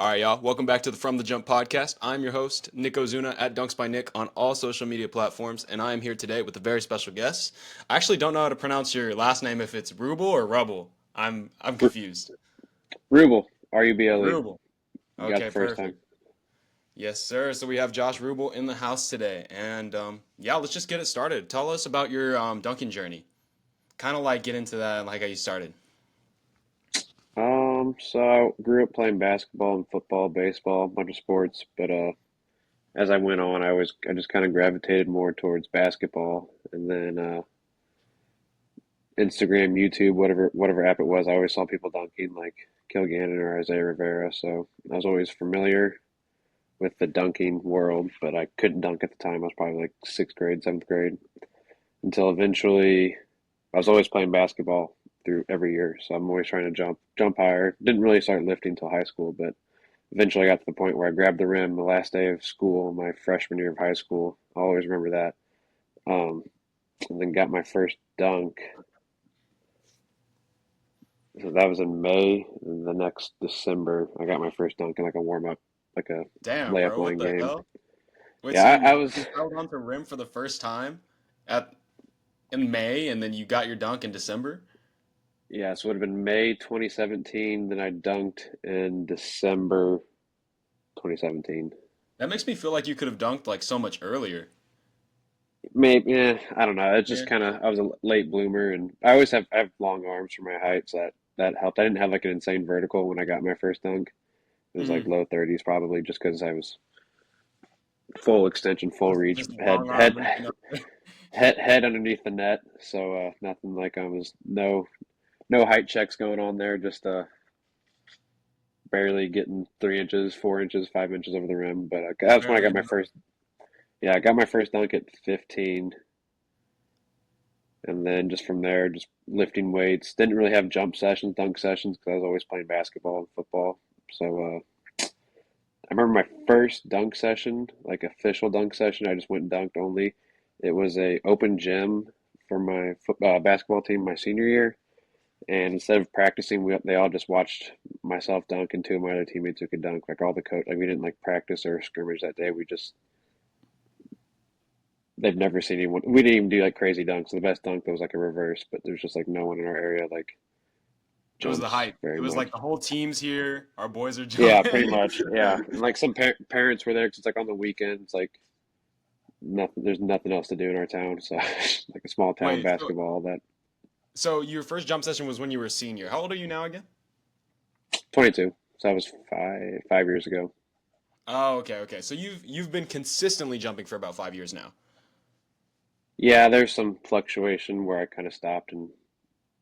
All right, y'all. Welcome back to the From the Jump podcast. I'm your host, Nick Ozuna at Dunks by Nick on all social media platforms, and I am here today with a very special guest. I actually don't know how to pronounce your last name, if it's Ruble or Rubble. I'm R- confused. Ruble, Ruble. Ruble. You got Okay, the first time. perfect. Yes, sir. So we have Josh Ruble in the house today, and yeah, let's just get it started. Tell us about your dunking journey. Kind of like get into that, like how you started. So I grew up playing basketball and football, baseball, a bunch of sports, but as I went on, I just kind of gravitated more towards basketball, and then Instagram, YouTube, whatever app it was, I always saw people dunking like Kilgannon or Isaiah Rivera, so I was always familiar with the dunking world, but I couldn't dunk at the time. I was probably like sixth grade, seventh grade, until eventually I was always playing basketball through every year, so I'm always trying to jump higher. Didn't really start lifting until high school, but eventually I got to the point where I grabbed the rim the last day of school, my freshman year of high school. I'll always remember that. Um, and then got my first dunk. So that was in May. And the next December, I got my first dunk in like a warm up, like a Damn, layup bro, what lane the game. hell? Wait, Yeah, so I you was. you held onto rim for the first time at in May, and then you got your dunk in December? Yeah, so it would have been May 2017. Then I dunked in December 2017. That makes me feel like you could have dunked like so much earlier. Maybe, I don't know. It's just Yeah. kind of I was a late bloomer, and I have long arms for my height, so that helped. I didn't have like an insane vertical when I got my first dunk. It was like Hmm. low 30s probably, just because I was full extension, full reach, Just long arm reaching up. head underneath the net. So nothing like I was no height checks going on there. Just barely getting 3 inches, 4 inches, 5 inches over the rim. But that's when I Barely got my enough. first. Yeah, I got my first dunk at 15. And then just from there, just lifting weights. Didn't really have jump sessions, dunk sessions because I was always playing basketball and football. So I remember my first dunk session, like official dunk session. I just went and dunked only. It was a open gym for my basketball team my senior year. And instead of practicing, they all just watched myself dunk and two of my other teammates who could dunk. Like all the coach, like we didn't like practice or scrimmage that day. We just they've never seen anyone. We didn't even do like crazy dunks. The best dunk was like a reverse, but there's just like no one in our area like It was the jumps hype. It very was much. like the whole team's here. Our boys are Yeah, pretty jumping. much. Yeah, and like some parents were there because it's like on the weekends. Like nothing, there's nothing else to do in our town. So like a small town Wait, so basketball. That so your first jump session was when you were a senior. How old are you now again? 22. So that was five years ago. Oh, okay, okay. So you've been consistently jumping for about 5 years now. Yeah, there's some fluctuation where I kind of stopped, and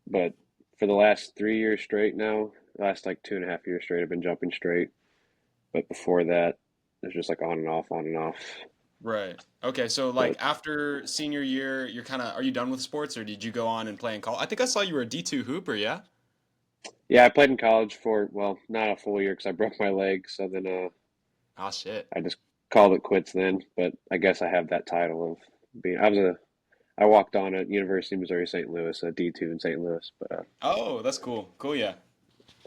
but for the last 3 years straight now, last like 2.5 years straight, I've been jumping straight. But before that, it's just like on and off, on and off. Right. Okay, so like But after senior year, you're kind of are you done with sports or did you go on and play in college? I think I saw you were a D2 hooper, yeah? yeah, I played in college for, well, not a full year because I broke my leg. So then Ah, shit. I just called it quits then. But I guess I have that title of being. I walked on at University of Missouri St. Louis, a D2 in St. Louis. But Oh, that's cool. Cool, yeah.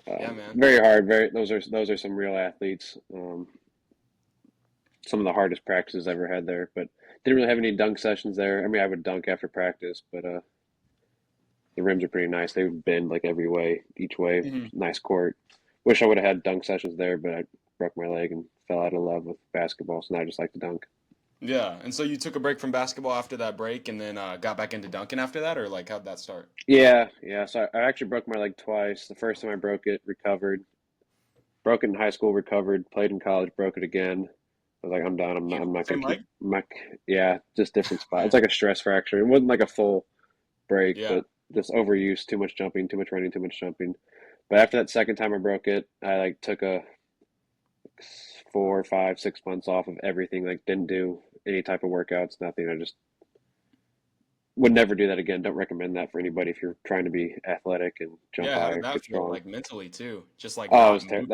Yeah, man. very hard. Those are some real athletes. Some of the hardest practices I ever had there. But didn't really have any dunk sessions there. I mean, I would dunk after practice, but the rims are pretty nice. They would bend like every way, each way. Hmm. Nice court. Wish I would have had dunk sessions there, but I broke my leg and fell out of love with basketball. So now I just like to dunk. Yeah, and so you took a break from basketball after that break and then got back into dunking after that, or like how'd that start? Yeah, yeah. So I actually broke my leg twice. The first time I broke it, recovered. Broke it in high school, recovered. Played in college, broke it again. I was like, I'm done. Damn, I'm not gonna same keep. leg? Yeah, just different spot. It's like a stress fracture. It wasn't like a full break, Yeah. but just overuse, too much jumping, too much running, too much jumping. But after that second time I broke it, I like took a 4, 5, 6 months off of everything. Like didn't do any type of workouts, nothing. I just would never do that again. Don't recommend that for anybody if you're trying to be athletic and jump Yeah, how did high, that get feel strong. like mentally too? Just like Oh, not moving.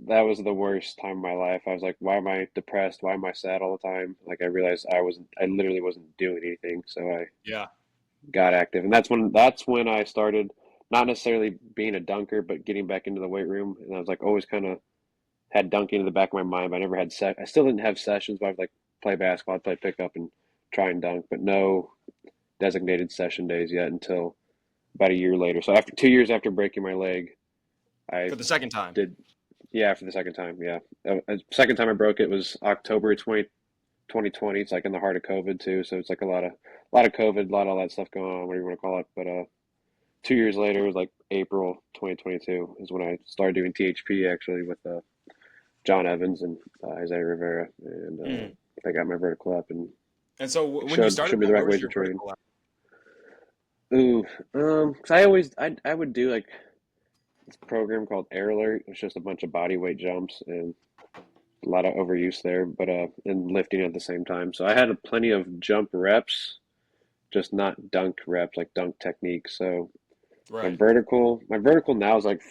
that was the worst time of my life. I was like, why am I depressed? Why am I sad all the time? Like I realized I literally wasn't doing anything. So I Yeah. got active, and that's when I started not necessarily being a dunker, but getting back into the weight room. And I was like always kind of had dunking in the back of my mind, but I never had I still didn't have sessions, but I'd like play basketball, I'd play pickup and try and dunk, but no designated session days yet until about a year later. So after 2 years after breaking my leg, I For the second time. did, yeah, for the second time, yeah. Second time I broke it was October 2020. It's like in the heart of COVID too, so it's like a lot of COVID, a lot of all that stuff going on, whatever you want to call it. But 2 years later, it was like April 2022 is when I started doing THP actually with John Evans and Isaiah Rivera, and Mm. I got my vertical up and And so like when you showed started me the that, right where was ways to your train. vertical at? Ooh, 'cause I would do like this program called Air Alert. It's just a bunch of body weight jumps and a lot of overuse there, but and lifting at the same time. So I had plenty of jump reps, just not dunk reps, like dunk technique. So Right. my vertical now is like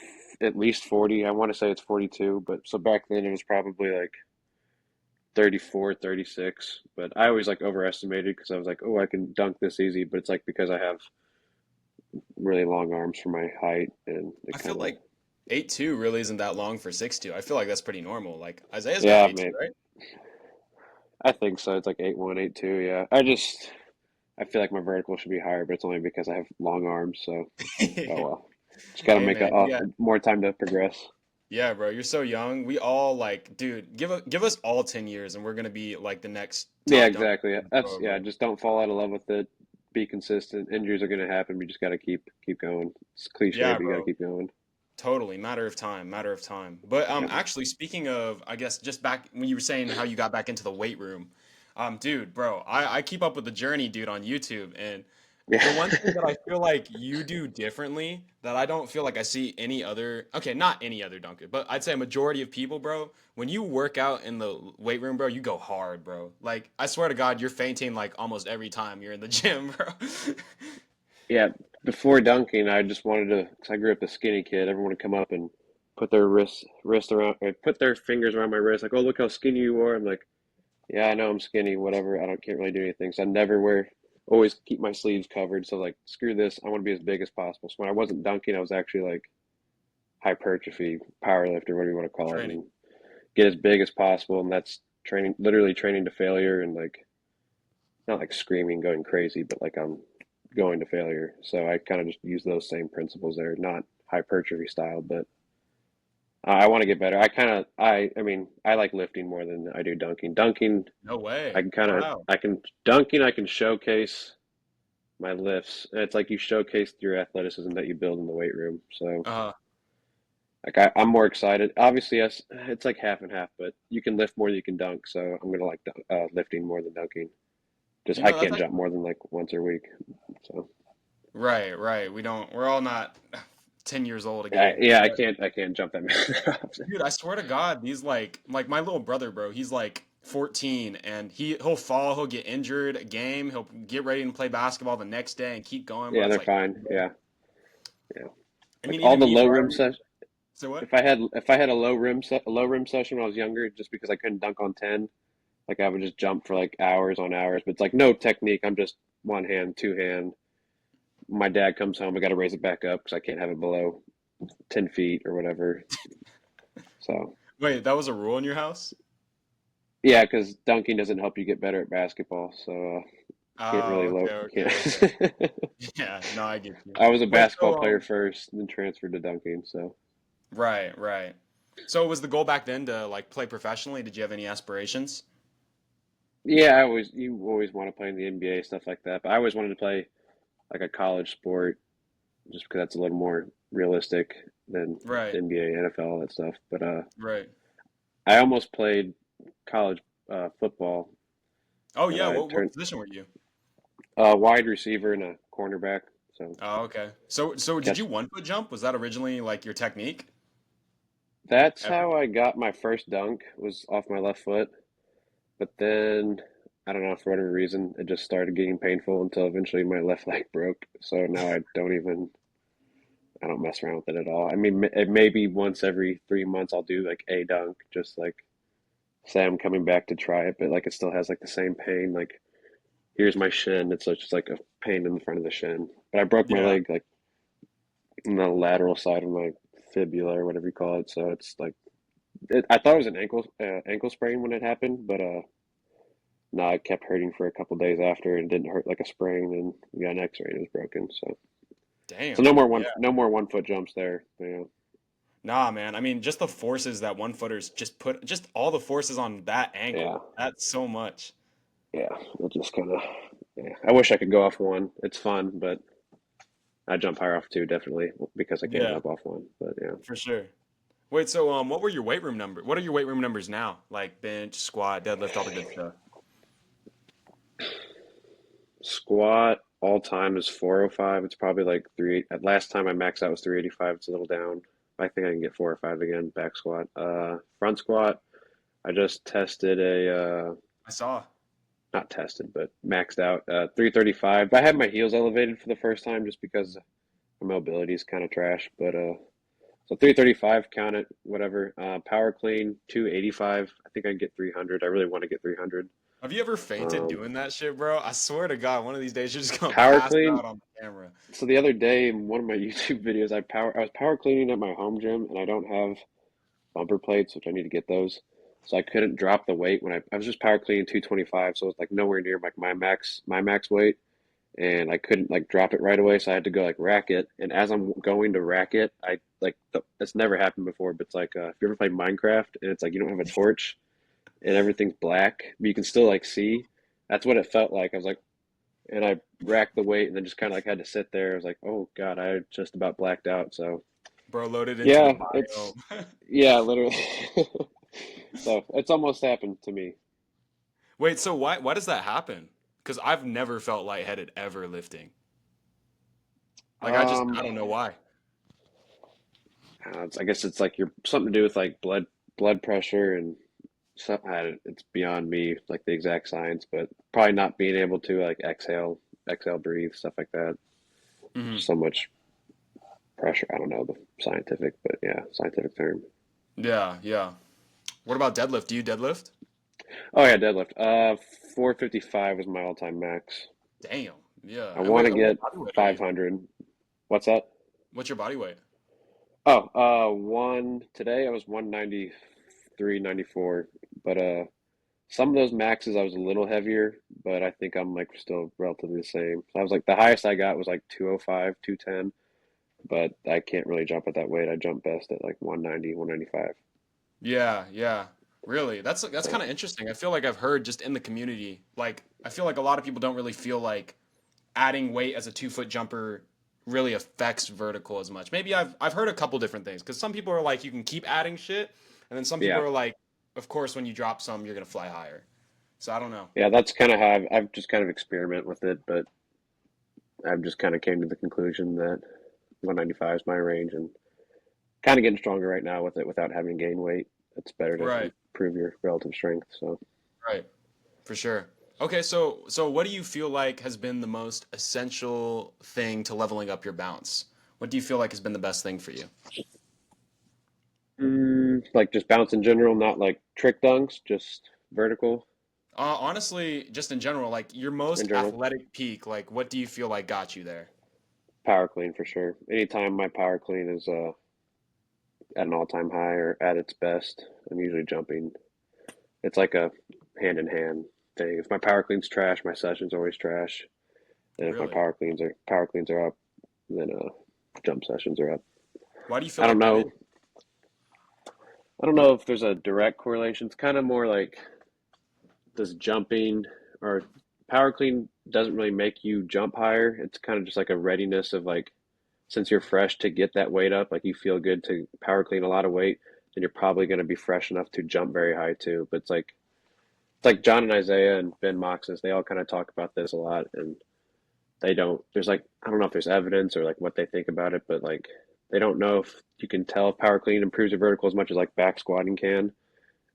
at least 40. I want to say it's 42, but so back then it was probably like 34, 36. But I always like overestimated because I was like, oh, I can dunk this easy, but it's like because I have really long arms for my height and I it feel kind of, like 8'2" really isn't that long for 6'2". I feel like that's pretty normal. Like Isaiah's got yeah, 8'2", maybe. right? I think so. It's like 8'1", 8'2", yeah. I feel like my vertical should be higher, but it's only because I have long arms, so oh well. Just got to Hey make man, yeah, more time to progress. yeah, bro. You're so young. We all like, dude, give us all 10 years, and we're gonna be like the next Yeah, top dunk exactly. in the That's world, yeah. bro. Just don't fall out of love with it. Be consistent. Injuries are going to happen. We just got to keep going. It's cliche, Yeah, but you got to bro. keep going. Totally, matter of time, matter of time. But Yep. actually, speaking of, I guess just back when you were saying how you got back into the weight room, dude, bro, I keep up with the journey, dude, on YouTube, and Yeah. the one thing that I feel like you do differently that I don't feel like I see any other, okay, not any other dunker, but I'd say a majority of people, bro, when you work out in the weight room, bro, you go hard, bro. Like, I swear to God, you're fainting like almost every time you're in the gym, bro. Yeah. Before dunking, I just wanted to, because I grew up a skinny kid. Everyone would come up and put their wrist around, put their fingers around my wrist, like, "Oh, look how skinny you are." I'm like, "Yeah, I know I'm skinny. Whatever. I don't can't really do anything." So I never always keep my sleeves covered. So like, screw this. I want to be as big as possible. So when I wasn't dunking, I was actually like hypertrophy, power lifter, whatever you want to call it, Training. and get as big as possible. And that's training, literally training to failure, and like not like screaming, going crazy, but like I'm going to failure. So I kind of just use those same principles there, not hypertrophy style, but I want to get better. I mean, I like lifting more than I do dunking. Dunking, No I way. can kind of, Wow. I can dunking, I can showcase my lifts. And it's like you showcase your athleticism that you build in the weight room. So Uh, like I'm more excited. Obviously, yes, it's like half and half, but you can lift more than you can dunk. So I'm gonna like lifting more than dunking. Just you I know, that's can't jump actually more than like once a week. So right, right. We're all not 10 years old I, again. yeah, But I can't jump that many often. dude, I swear to God, these like my little brother, bro, he's like 14 and he'll fall, he'll get injured a game, he'll get ready and play basketball the next day and keep going, bro. Yeah, It's they're like, fine. bro. Yeah, yeah. I Like mean, all even the me, low bro. rim session. So what? If I had a low rim session when I was younger, just because I couldn't dunk on 10, like I would just jump for like hours on hours. But it's like no technique. I'm just one hand, two hand. My dad comes home, I got to raise it back up because I can't have it below 10 feet or whatever. So Wait, that was a rule in your house? yeah, because dunking doesn't help you get better at basketball. So can't Oh, really okay, low okay, okay. can't. Yeah, no, I get you. I was a Wait, basketball so player first, then transferred to dunking. So right, right. So was the goal back then to like play professionally? Did you have any aspirations? yeah, you always want to play in the NBA stuff like that. But I always wanted to play like a college sport just because that's a little more realistic than Right, NBA, NFL, all that stuff. But right. I almost played college football, Oh but yeah, I what turned position were you? wide receiver and a cornerback. So Oh, okay. So did you catch. one foot jump? Was that originally like your technique? That's Ever? how I got my first dunk was off my left foot. But then I don't know for whatever reason it just started getting painful until eventually my left leg broke. So now I don't mess around with it at all. I mean, maybe once every 3 months I'll do like a dunk, just like say I'm coming back to try it, but like it still has like the same pain. Like here's my shin. It's just like a pain in the front of the shin. But I broke my Yeah. leg like in the lateral side of my fibula or whatever you call it. So it's like I thought it was an ankle sprain when it happened, but no, it kept hurting for a couple days after, and didn't hurt like a sprain. And we got an X-ray and it was broken. So Damn. no more 1 foot jumps there. Yeah, Nah, man. I mean, just the forces that one footers just put, just all the forces on that yeah, ankle. That's so much. yeah. It just kind of yeah. I wish I could go off one. It's fun, but I jump higher off two definitely because I can't Yeah, jump off one. But yeah, for sure. Wait, so what were your weight room number? What are your weight room numbers now? Like bench, squat, deadlift, all the good stuff. squat all time is 405. It's probably like three. Last time I maxed out was 385. It's a little down. I think I can get 405 again. Back squat. Front squat. I just tested I saw. not tested, but maxed out 335. I had my heels elevated for the first time just because my mobility is kind of trash. But so 335, count it, whatever. Power clean 285. I think I can get 300. I really want to get 300. Have you ever fainted Um, doing that shit, bro? I swear to God, one of these days you're just gonna Power pass clean. out on the camera. So the other day in one of my YouTube videos, I was power cleaning at my home gym, and I don't have bumper plates, which I need to get those. So I couldn't drop the weight when I was just power cleaning 225, so it was like nowhere near like my max weight, and I couldn't like drop it right away, so I had to go like rack it. And as I'm going to rack it, I like that's never happened before, but it's like if you ever played Minecraft and it's like you don't have a torch and everything's black, but you can still like see. That's what it felt like. I was like, and I racked the weight and then just kind of like had to sit there. I was like, oh God, I just about blacked out. So Bro, loaded into the yeah, it's biome. yeah, literally. So it's almost happened to me. Wait, so why does that happen? Because I've never felt lightheaded ever lifting. Like Um, I don't know why. I guess it's like you're something to do with like blood pressure and some, it's beyond me, like the exact science, but probably not being able to like exhale, breathe, stuff like that. Hmm. So much pressure. I don't know the scientific, but yeah, scientific term. Yeah, yeah. What about deadlift? Do you deadlift? Oh yeah, deadlift. 455 was my all-time max. Damn. Yeah. I And want to what get body weight are you? 500. What's that? What's your body weight? Oh, one today I was 193, 94, but some of those maxes I was a little heavier, but I think I'm like still relatively the same. So I was like the highest I got was like 205, 210, but I can't really jump at that weight. I jump best at like 190, 195. Yeah, yeah. Really? That's Yeah. kind of interesting. I feel like I've heard just in the community, like I feel like a lot of people don't really feel like adding weight as a 2 foot jumper really affects vertical as much. Maybe I've heard a couple different things because some people are like you can keep adding shit, and then some people Yeah. are like, of course, when you drop some, you're gonna fly higher. So I don't know. Yeah, that's kind of how I've just kind of experiment with it, but I've just kind of came to the conclusion that 195 is my range and kind of getting stronger right now with it without having to gain weight. It's better to Right, improve your relative strength. So, right, for sure. Okay, so what do you feel like has been the most essential thing to leveling up your bounce? What do you feel like has been the best thing for you? like just bounce in general, not like trick dunks, just vertical Honestly, just in general, like your in most general. athletic peak, like what do you feel like got you there? Power clean for sure. Anytime my power clean is at an all-time high or at its best, I'm usually jumping. It's like a hand-in-hand thing. If my power clean's trash, my session's always trash. And if my Really? power cleans are up, then jump sessions are up. Why do you feel I don't like that is? know. I don't know if there's a direct correlation. It's kind of more like does jumping or power clean doesn't really make you jump higher. It's kind of just like a readiness of like since you're fresh to get that weight up, like you feel good to power clean a lot of weight, then you're probably going to be fresh enough to jump very high too. But it's like John and Isaiah and Ben Moxes, they all kind of talk about this a lot, and they don't. There's like I don't know if there's evidence or like what they think about it, but like they don't know if you can tell if power clean improves your vertical as much as like back squatting can.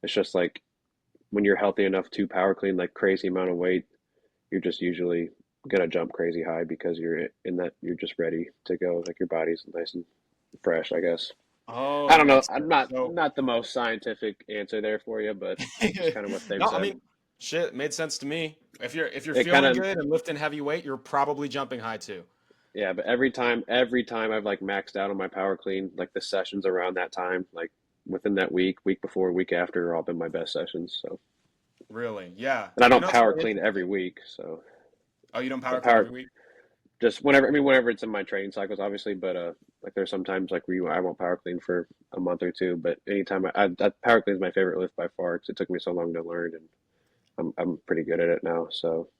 It's just like when you're healthy enough to power clean like crazy amount of weight, you're just usually gonna jump crazy high because you're in that you're just ready to go. Like your body's nice and fresh, I guess. Oh, I that don't know. makes I'm sense. not So, not the most scientific answer there for you, but just kind of what they've no, I said. mean, shit, made sense to me. If you're It kind feeling of good and lifting heavy weight, you're probably jumping high too. but every time I've like maxed out on my power clean, like the sessions around that time, like within that week before, week after, are all been my best sessions. So, Really? Yeah. and I You don't know, it's power really clean every interesting. week. So, Oh, you don't power but clean every power week? just whenever, I mean, whenever it's in my training cycles, obviously, but like there's sometimes like where I won't power clean for a month or two, but anytime power clean is my favorite lift by far because it took me so long to learn, and I'm pretty good at it now. So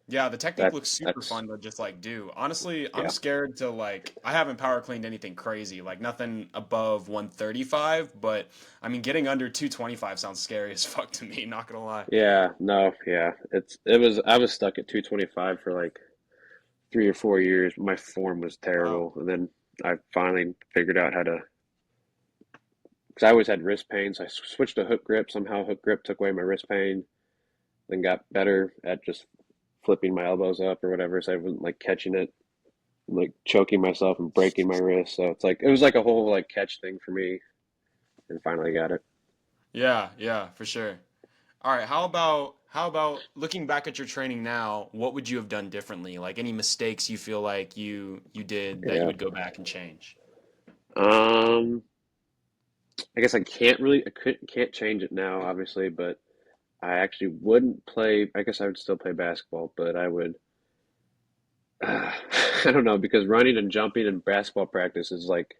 Yeah, the technique that looks super that's fun to just like do. Honestly, I'm yeah. scared to like I haven't power cleaned anything crazy, like nothing above 135, but I mean getting under 225 sounds scary as fuck to me, not gonna lie. Yeah, no, yeah. I was stuck at 225 for like 3 or 4 years. My form was Wow. terrible, and then I finally figured out how to. Because I always had wrist pain, so I switched to hook grip. Somehow, hook grip took away my wrist pain, then got better at just flipping my elbows up or whatever, so I wasn't like catching it, and, like choking myself and breaking my wrist. So it's like it was like a whole like catch thing for me, and finally got it. Yeah, yeah, for sure. All right, how about looking back at your training now, what would you have done differently? Like any mistakes you feel like you did that you Yeah. would go back and change? Um, I guess can't change it now, obviously, but I actually wouldn't play. I guess I would still play basketball, but I would. I don't know because running and jumping and basketball practice is like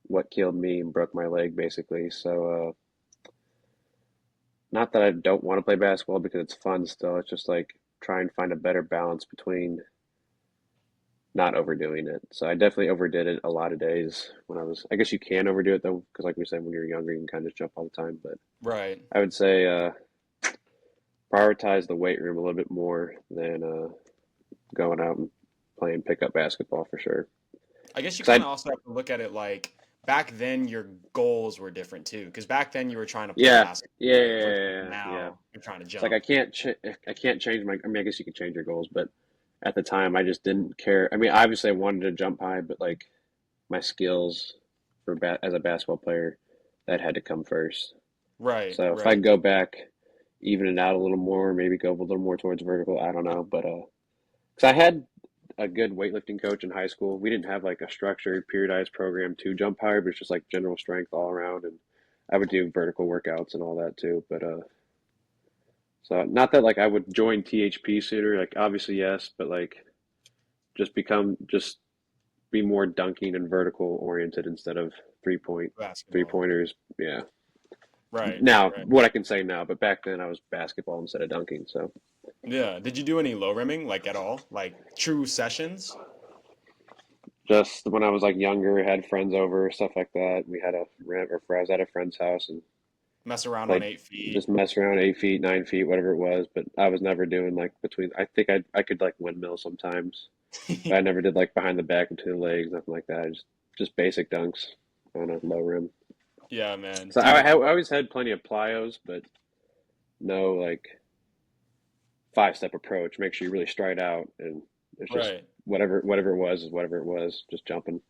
what killed me and broke my leg basically. So not that I don't want to play basketball because it's fun still. It's just like try and find a better balance between not overdoing it. So I definitely overdid it a lot of days when I was. I guess you can overdo it though because like we said, when you're younger, you can kind of jump all the time. But Right. I would say prioritize the weight room a little bit more than going out and playing pickup basketball for sure. I guess you Because kind of I, also have to look at it like back then your goals were different too, because back then you were trying to play yeah, basketball, yeah, right? yeah, Versus yeah, yeah. now you're trying to It's like jump. I can't change my. I mean, I guess you can change your goals, but at the time, I just didn't care. I mean, obviously, I wanted to jump high, but like my skills as a basketball player, that had to come first. Right, So if I right. go back, even it out a little more, maybe go a little more towards vertical. I don't know, but because I had a good weightlifting coach in high school. We didn't have like a structured, periodized program to jump higher, but it's just like general strength all around. And I would do vertical workouts and all that too. But so not that like I would join THP sooner. Like obviously yes, but like just be more dunking and vertical oriented instead of three Basketball. pointers. Yeah. Right, Now right. what I can say now, but back then I was basketball instead of dunking. So Yeah. Did you do any low rimming like at all? Like true sessions? just when I was like younger, had friends over, stuff like that. We had a rent, or I was at a friend's house and Mess around on played, 8 feet? just mess around 8 feet, 9 feet, whatever it was. But I was never doing like between. I think I could like windmill sometimes, but I never did like behind the back between the legs, nothing like that. Just basic dunks on a low rim. Yeah, man. So Dude, I always had plenty of plyos, but no like 5 step approach. Make sure you really stride out, and it's just right. whatever it was is whatever it was. Just jumping.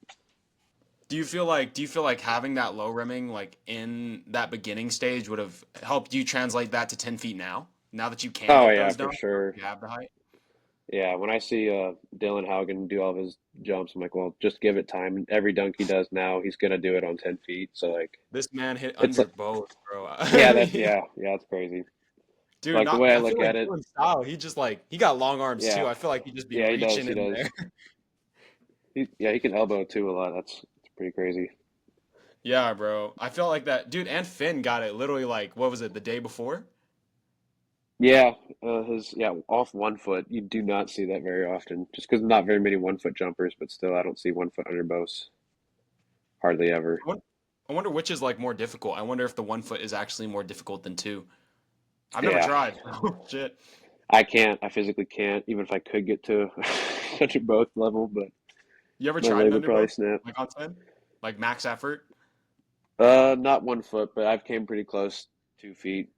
Do you feel like having that low rimming like in that beginning stage would have helped you translate that to 10 feet now? Now that you can Oh hit yeah, those for dunks, sure. you have the height? Yeah, when I see Dylan Haugen do all of his jumps, I'm like, well, just give it time. Every dunk he does now, he's gonna do it on 10 feet. So like, This man hit it's under like, both, bro. I yeah, mean, it's crazy. dude, Like the not way I I feel look like at it, Dylan style, he just like he got long arms too. yeah, I feel like he'd just be yeah, reaching he in does. there. He can elbow too a lot. That's pretty crazy. Yeah, bro. I felt like that dude and Finn got it literally like what was it, the day before? Yeah, his off 1 foot. You do not see that very often, just because not very many 1 foot jumpers. But still, I don't see 1 foot under bows hardly ever. I won- I wonder which is like more difficult. I wonder if the 1 foot is actually more difficult than two. I've never Yeah, tried. Shit. I can't. I physically can't, even if I could get to such a both level, but You ever my tried leg an would probably underbow? snap. Like on 10? Like max effort? Not 1 foot, but I've came pretty close 2 feet.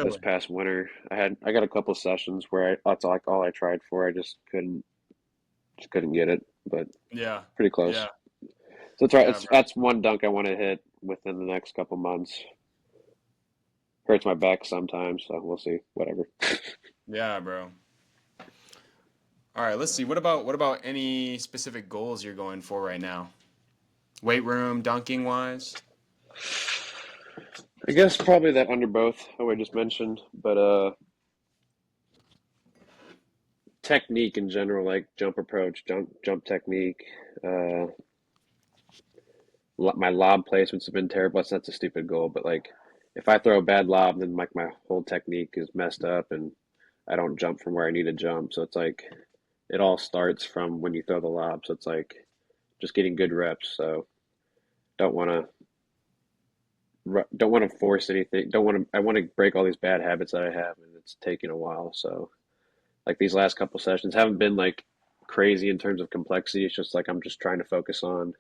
This Really? past winter, I got a couple sessions where that's like all I tried for. I just couldn't get it, but Yeah. pretty close. Yeah. So that's right. Yeah, bro. That's one dunk I want to hit within the next couple months. Hurts my back sometimes, so we'll see. Whatever. Yeah, bro. All right, let's see. What about any specific goals you're going for right now? Weight room, dunking wise? I guess probably that under both, how I just mentioned, but technique in general, like jump approach, jump technique. Uh, my lob placements have been terrible. That's a stupid goal, but like if I throw a bad lob, then like my whole technique is messed up, and I don't jump from where I need to jump. So it's like it all starts from when you throw the lob. So it's like just getting good reps. So don't want to don't want to force anything. Don't want to. I want to break all these bad habits that I have, and it's taking a while. So like these last couple sessions haven't been like crazy in terms of complexity. It's just like I'm just trying to focus on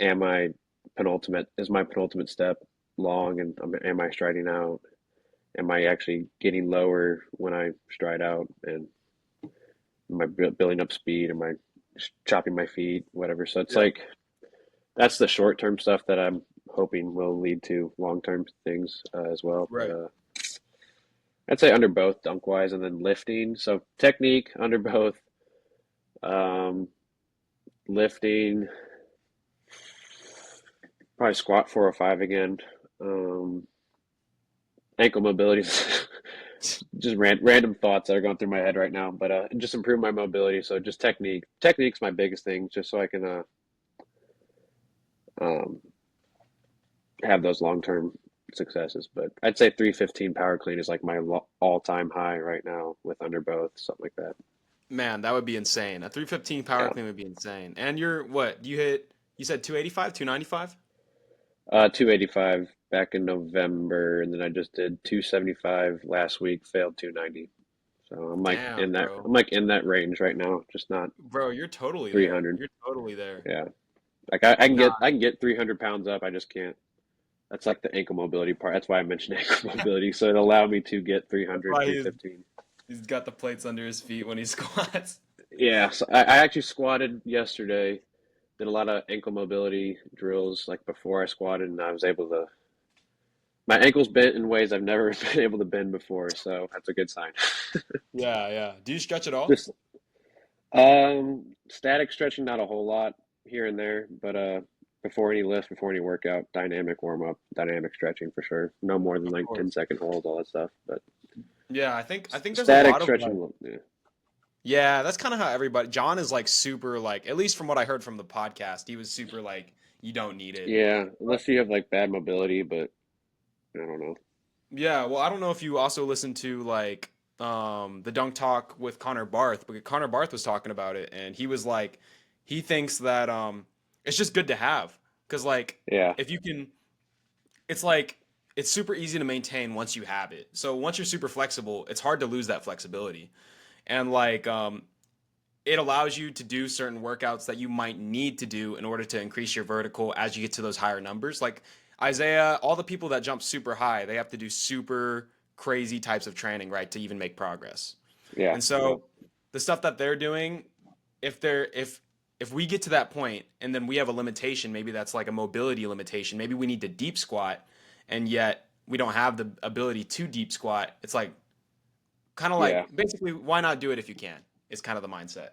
am I penultimate is my penultimate step long, and am I striding out? Am I actually getting lower when I stride out? And am I building up speed? Am I chopping my feet? Whatever. So it's Yeah. like that's the short term stuff that I'm hoping will lead to long term things as well. But Right. I'd say under both dunk wise, and then lifting. So technique under both. Um, lifting, probably squat 405 again. Um, ankle mobility, just random thoughts that are going through my head right now. But just improve my mobility. So just technique. Technique's my biggest thing, just so I can um, have those long term successes. But I'd say 315 power clean is like my all time high right now with under both, something like that. Man, that would be insane. A 315 power Yeah. clean would be insane. And you're what? You said 285, 295? 285 back in November, and then I just did 275 last week, failed 290. So I'm like Damn, in that bro. I'm like in that range right now, just not Bro, you're totally there. 300. You're totally there. Yeah. Like I can Nah, get 300 pounds up. I just can't. That's like the ankle mobility part. That's why I mentioned ankle mobility. So it allowed me to get that's 300, why 315. he's got the plates under his feet when he squats. Yeah. So I actually squatted yesterday. Did a lot of ankle mobility drills like before I squatted, and I was able to. My ankle's bent in ways I've never been able to bend before, so that's a good sign. Yeah, yeah. Do you stretch at all? Just static stretching, not a whole lot here and there, but before any lift, before any workout, dynamic warm up, dynamic stretching for sure. No more than Of like course. 10-second holds, all that stuff. But Yeah, I think there's a static lot of like stretching, yeah, yeah, that's kind of how everybody John is like super like at least from what I heard from the podcast, he was super like you don't need it. yeah, But unless you have like bad mobility, but I don't know. yeah, well, I don't know if you also listened to like the Dunk Talk with Connor Barth, but Connor Barth was talking about it and he was like he thinks that it's just good to have cuz like Yeah, if you can it's like it's super easy to maintain once you have it. So once you're super flexible, it's hard to lose that flexibility. And like it allows you to do certain workouts that you might need to do in order to increase your vertical as you get to those higher numbers. Like Isaiah, all the people that jump super high, they have to do super crazy types of training, right, to even make progress. yeah, And yep, so the stuff that they're doing, if we get to that point and then we have a limitation, maybe that's like a mobility limitation. Maybe we need to deep squat and yet we don't have the ability to deep squat. It's like kind of yeah, like basically why not do it if you can? Is kind of the mindset.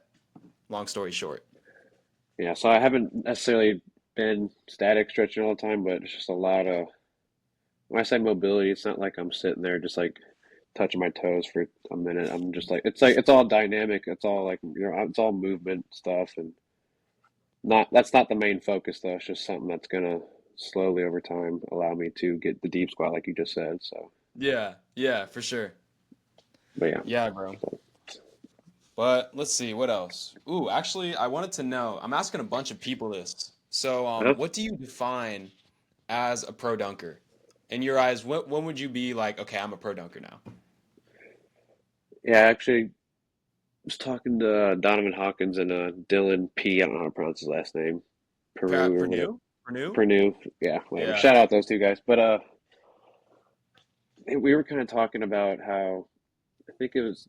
Long story short. yeah. So I haven't necessarily been static stretching all the time, but it's just a lot of when I say mobility, it's not like I'm sitting there just like touching my toes for a minute. I'm just like it's all dynamic. It's all like it's all movement stuff, and not that's not the main focus though. It's just something that's gonna slowly over time allow me to get the deep squat like you just said. So, Yeah, yeah, for sure. but yeah, Yeah, bro. so, But let's see, what else? Ooh, actually, I wanted to know. I'm asking a bunch of people this. So, huh? what do you define as a pro dunker? In your eyes, when would you be like, okay, I'm a pro dunker now? Yeah, I actually was talking to Donovan Hawkins and Dylan P. I don't know how to pronounce his last name, Peru or whatever, Purdue? Purdue? Purdue. Yeah, whatever. Yeah. Shout out those two guys. But we were kind of talking about how I think it was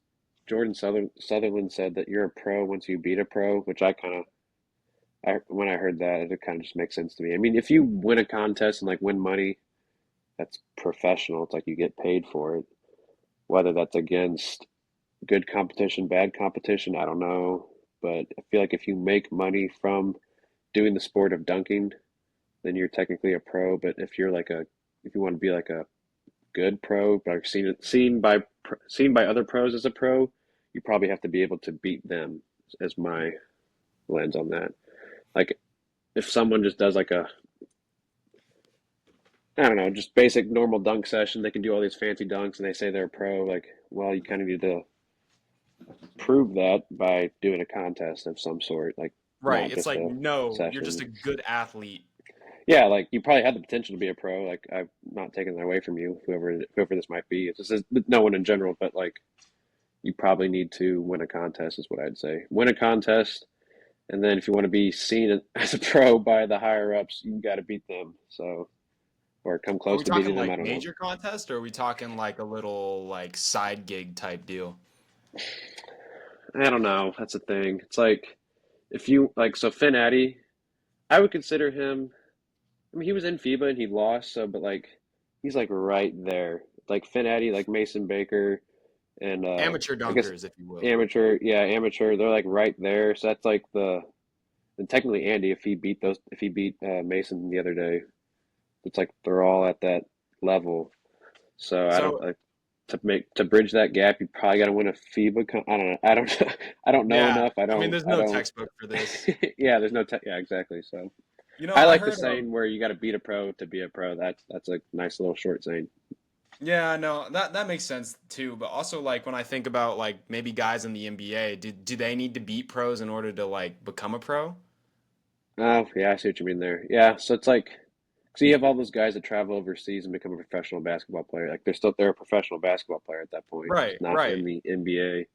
Jordan Sutherland said that you're a pro once you beat a pro, which I kind of when I heard that it kind of just makes sense to me. I mean, if you win a contest and like win money, that's professional. It's like you get paid for it. Whether that's against good competition, bad competition, I don't know. But I feel like if you make money from doing the sport of dunking, then you're technically a pro. But if you're like a if you want to be like a good pro, but seen by other pros as a pro, you probably have to be able to beat them. As my lens on that. Like if someone just does like a I don't know, just basic normal dunk session, they can do all these fancy dunks and they say they're a pro. Like, well, you kind of need to prove that by doing a contest of some sort, like Right. not It's just like, a no, you're just session. a good athlete. Yeah, like you probably have the potential to be a pro. Like I'm not taking that away from you, whoever this might be. It's just no one in general, but like you probably need to win a contest, is what I'd say. Win a contest, and then if you want to be seen as a pro by the higher ups, you got to beat them. So or come Are close we to talking beating them. like I don't know. major contest, or are we talking like a little like side gig type deal? I don't know. That's the thing. It's like if you like so Finn Addy, I would consider him. I mean, he was in FIBA and he lost. So, but like he's like right there. Like Finn Addy, like Mason Baker, and Amateur I guess dunkers, if you will. amateur. Yeah, amateur. They're like right there. So that's like the and technically Andy, if he beat Mason the other day, it's like they're all at that level. So I don't So like to bridge that gap. You probably got to win a FIBA. I don't know. I don't. I don't know yeah, enough. I I mean, don't. there's I no don't. textbook for this. Yeah, there's no. Yeah, exactly. So I I like the heard saying where you got to beat a pro to be a pro. That's a nice little short saying. yeah, no, that makes sense too. But also, like when I think about like maybe guys in the NBA, do they need to beat pros in order to like become a pro? Oh, yeah, I see what you mean there. Yeah, so it's like, so you have all those guys that travel overseas and become a professional basketball player. Like they're a professional basketball player at that point, just Right, not in right. the NBA.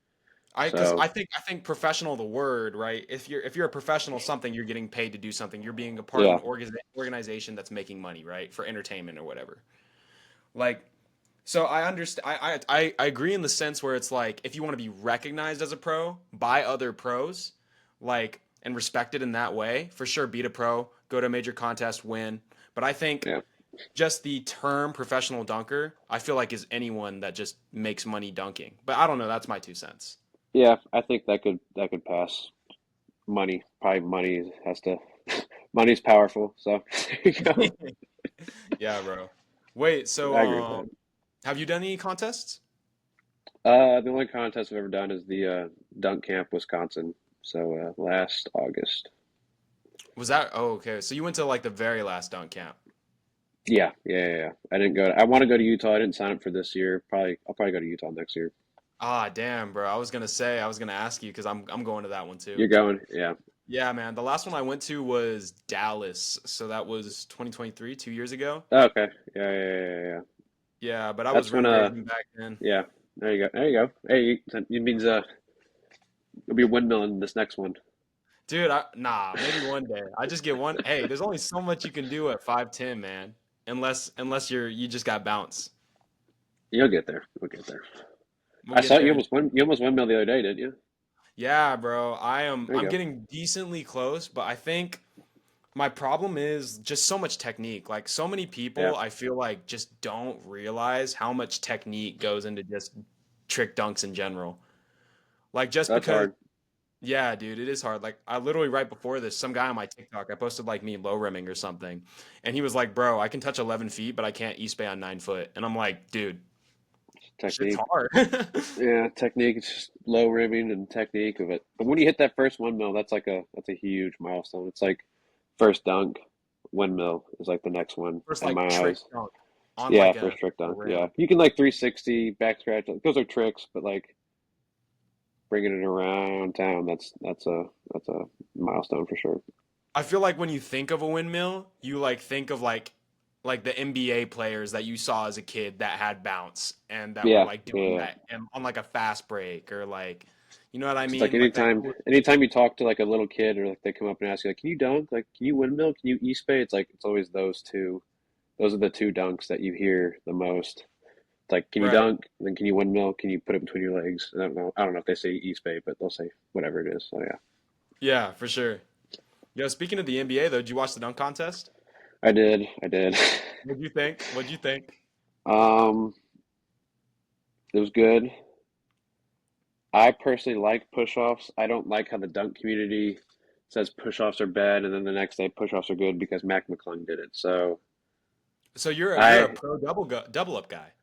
Because So I think professional the word, right? If you're a professional something, you're getting paid to do something. You're being a part of an yeah, organization that's making money, right? For entertainment or whatever. Like so I understand I agree in the sense where it's like if you want to be recognized as a pro by other pros, like and respected in that way, for sure beat a pro, go to a major contest, win. But I think yeah, just the term professional dunker, I feel like is anyone that just makes money dunking. But I don't know, that's my 2 cents. yeah. I think that could pass. Money, probably money has to. Money's powerful. So there you go. Yeah, bro. Wait, so I agree with that. have you done any contests? The only contest I've ever done is the Dunk Camp, Wisconsin. So last August. Was that oh okay. So you went to like the very last dunk camp. Yeah, yeah, yeah, yeah. I didn't go. I want to go to Utah. I didn't sign up for this year. I'll probably go to Utah next year. Ah, damn, bro. I was gonna ask you because I'm going to that one too. You're going? Yeah. Yeah, man. The last one I went to was Dallas, so that was 2023, 2 years ago. Oh, okay. Yeah, yeah, yeah, yeah, yeah. Yeah, but I was That's when rim grading back then. yeah. There you go. There you go. Hey, it means it'll be windmilling this next one. Dude, nah, maybe one day. I just get one. Hey, there's only so much you can do at 5'10", man. Unless you just got bounce. You'll get there. You'll get there. We'll I get saw there. you almost windmill the other day, didn't you? Yeah, bro. There you I'm go. getting decently close, but I think my problem is just so much technique. Like so many Yeah. people I feel like just don't realize how much technique goes into just trick dunks in general. Like just That's because hard. yeah, dude, it is hard. Like I literally right before this, some guy on my TikTok, I posted like me low rimming or something, and he was like, "Bro, I can touch 11 feet, but I can't East Bay on 9 foot." And I'm like, "Dude, shit's Technique. hard." Yeah, technique. It's just low ribbing and technique of it. But when you hit that first windmill, that's a huge milestone. It's like first dunk, windmill is like the next one First in like my trick eyes. dunk on Yeah, like first trick a dunk. Yeah, rim. you can like 360 back scratch. Like, those are tricks, but like bringing it around town, that's a milestone for sure. I feel like when you think of a windmill, you like think of like the NBA players that you saw as a kid that had bounce and that were Yeah, like doing yeah. that on like a fast break or like you know what I It's like mean? Like that anytime you talk to like a little kid or like they come up and ask you like, can you dunk? Like, can you windmill? Can you East Bay? It's like it's always those two. Those are the two dunks that you hear the most. It's like, can you right. dunk? And then can you windmill? Can you put it between your legs? I don't know. I don't know if they say East Bay, but they'll say whatever it is. So yeah, Yeah, for sure. Yo, speaking of the NBA though, did you watch the dunk contest? I did. I did. What'd you think? What'd you think? um, it was good. I personally like push-offs. I don't like how the dunk community says push-offs are bad, and then the next day push-offs are good because Mac McClung did it. So So you're a I pro double up guy.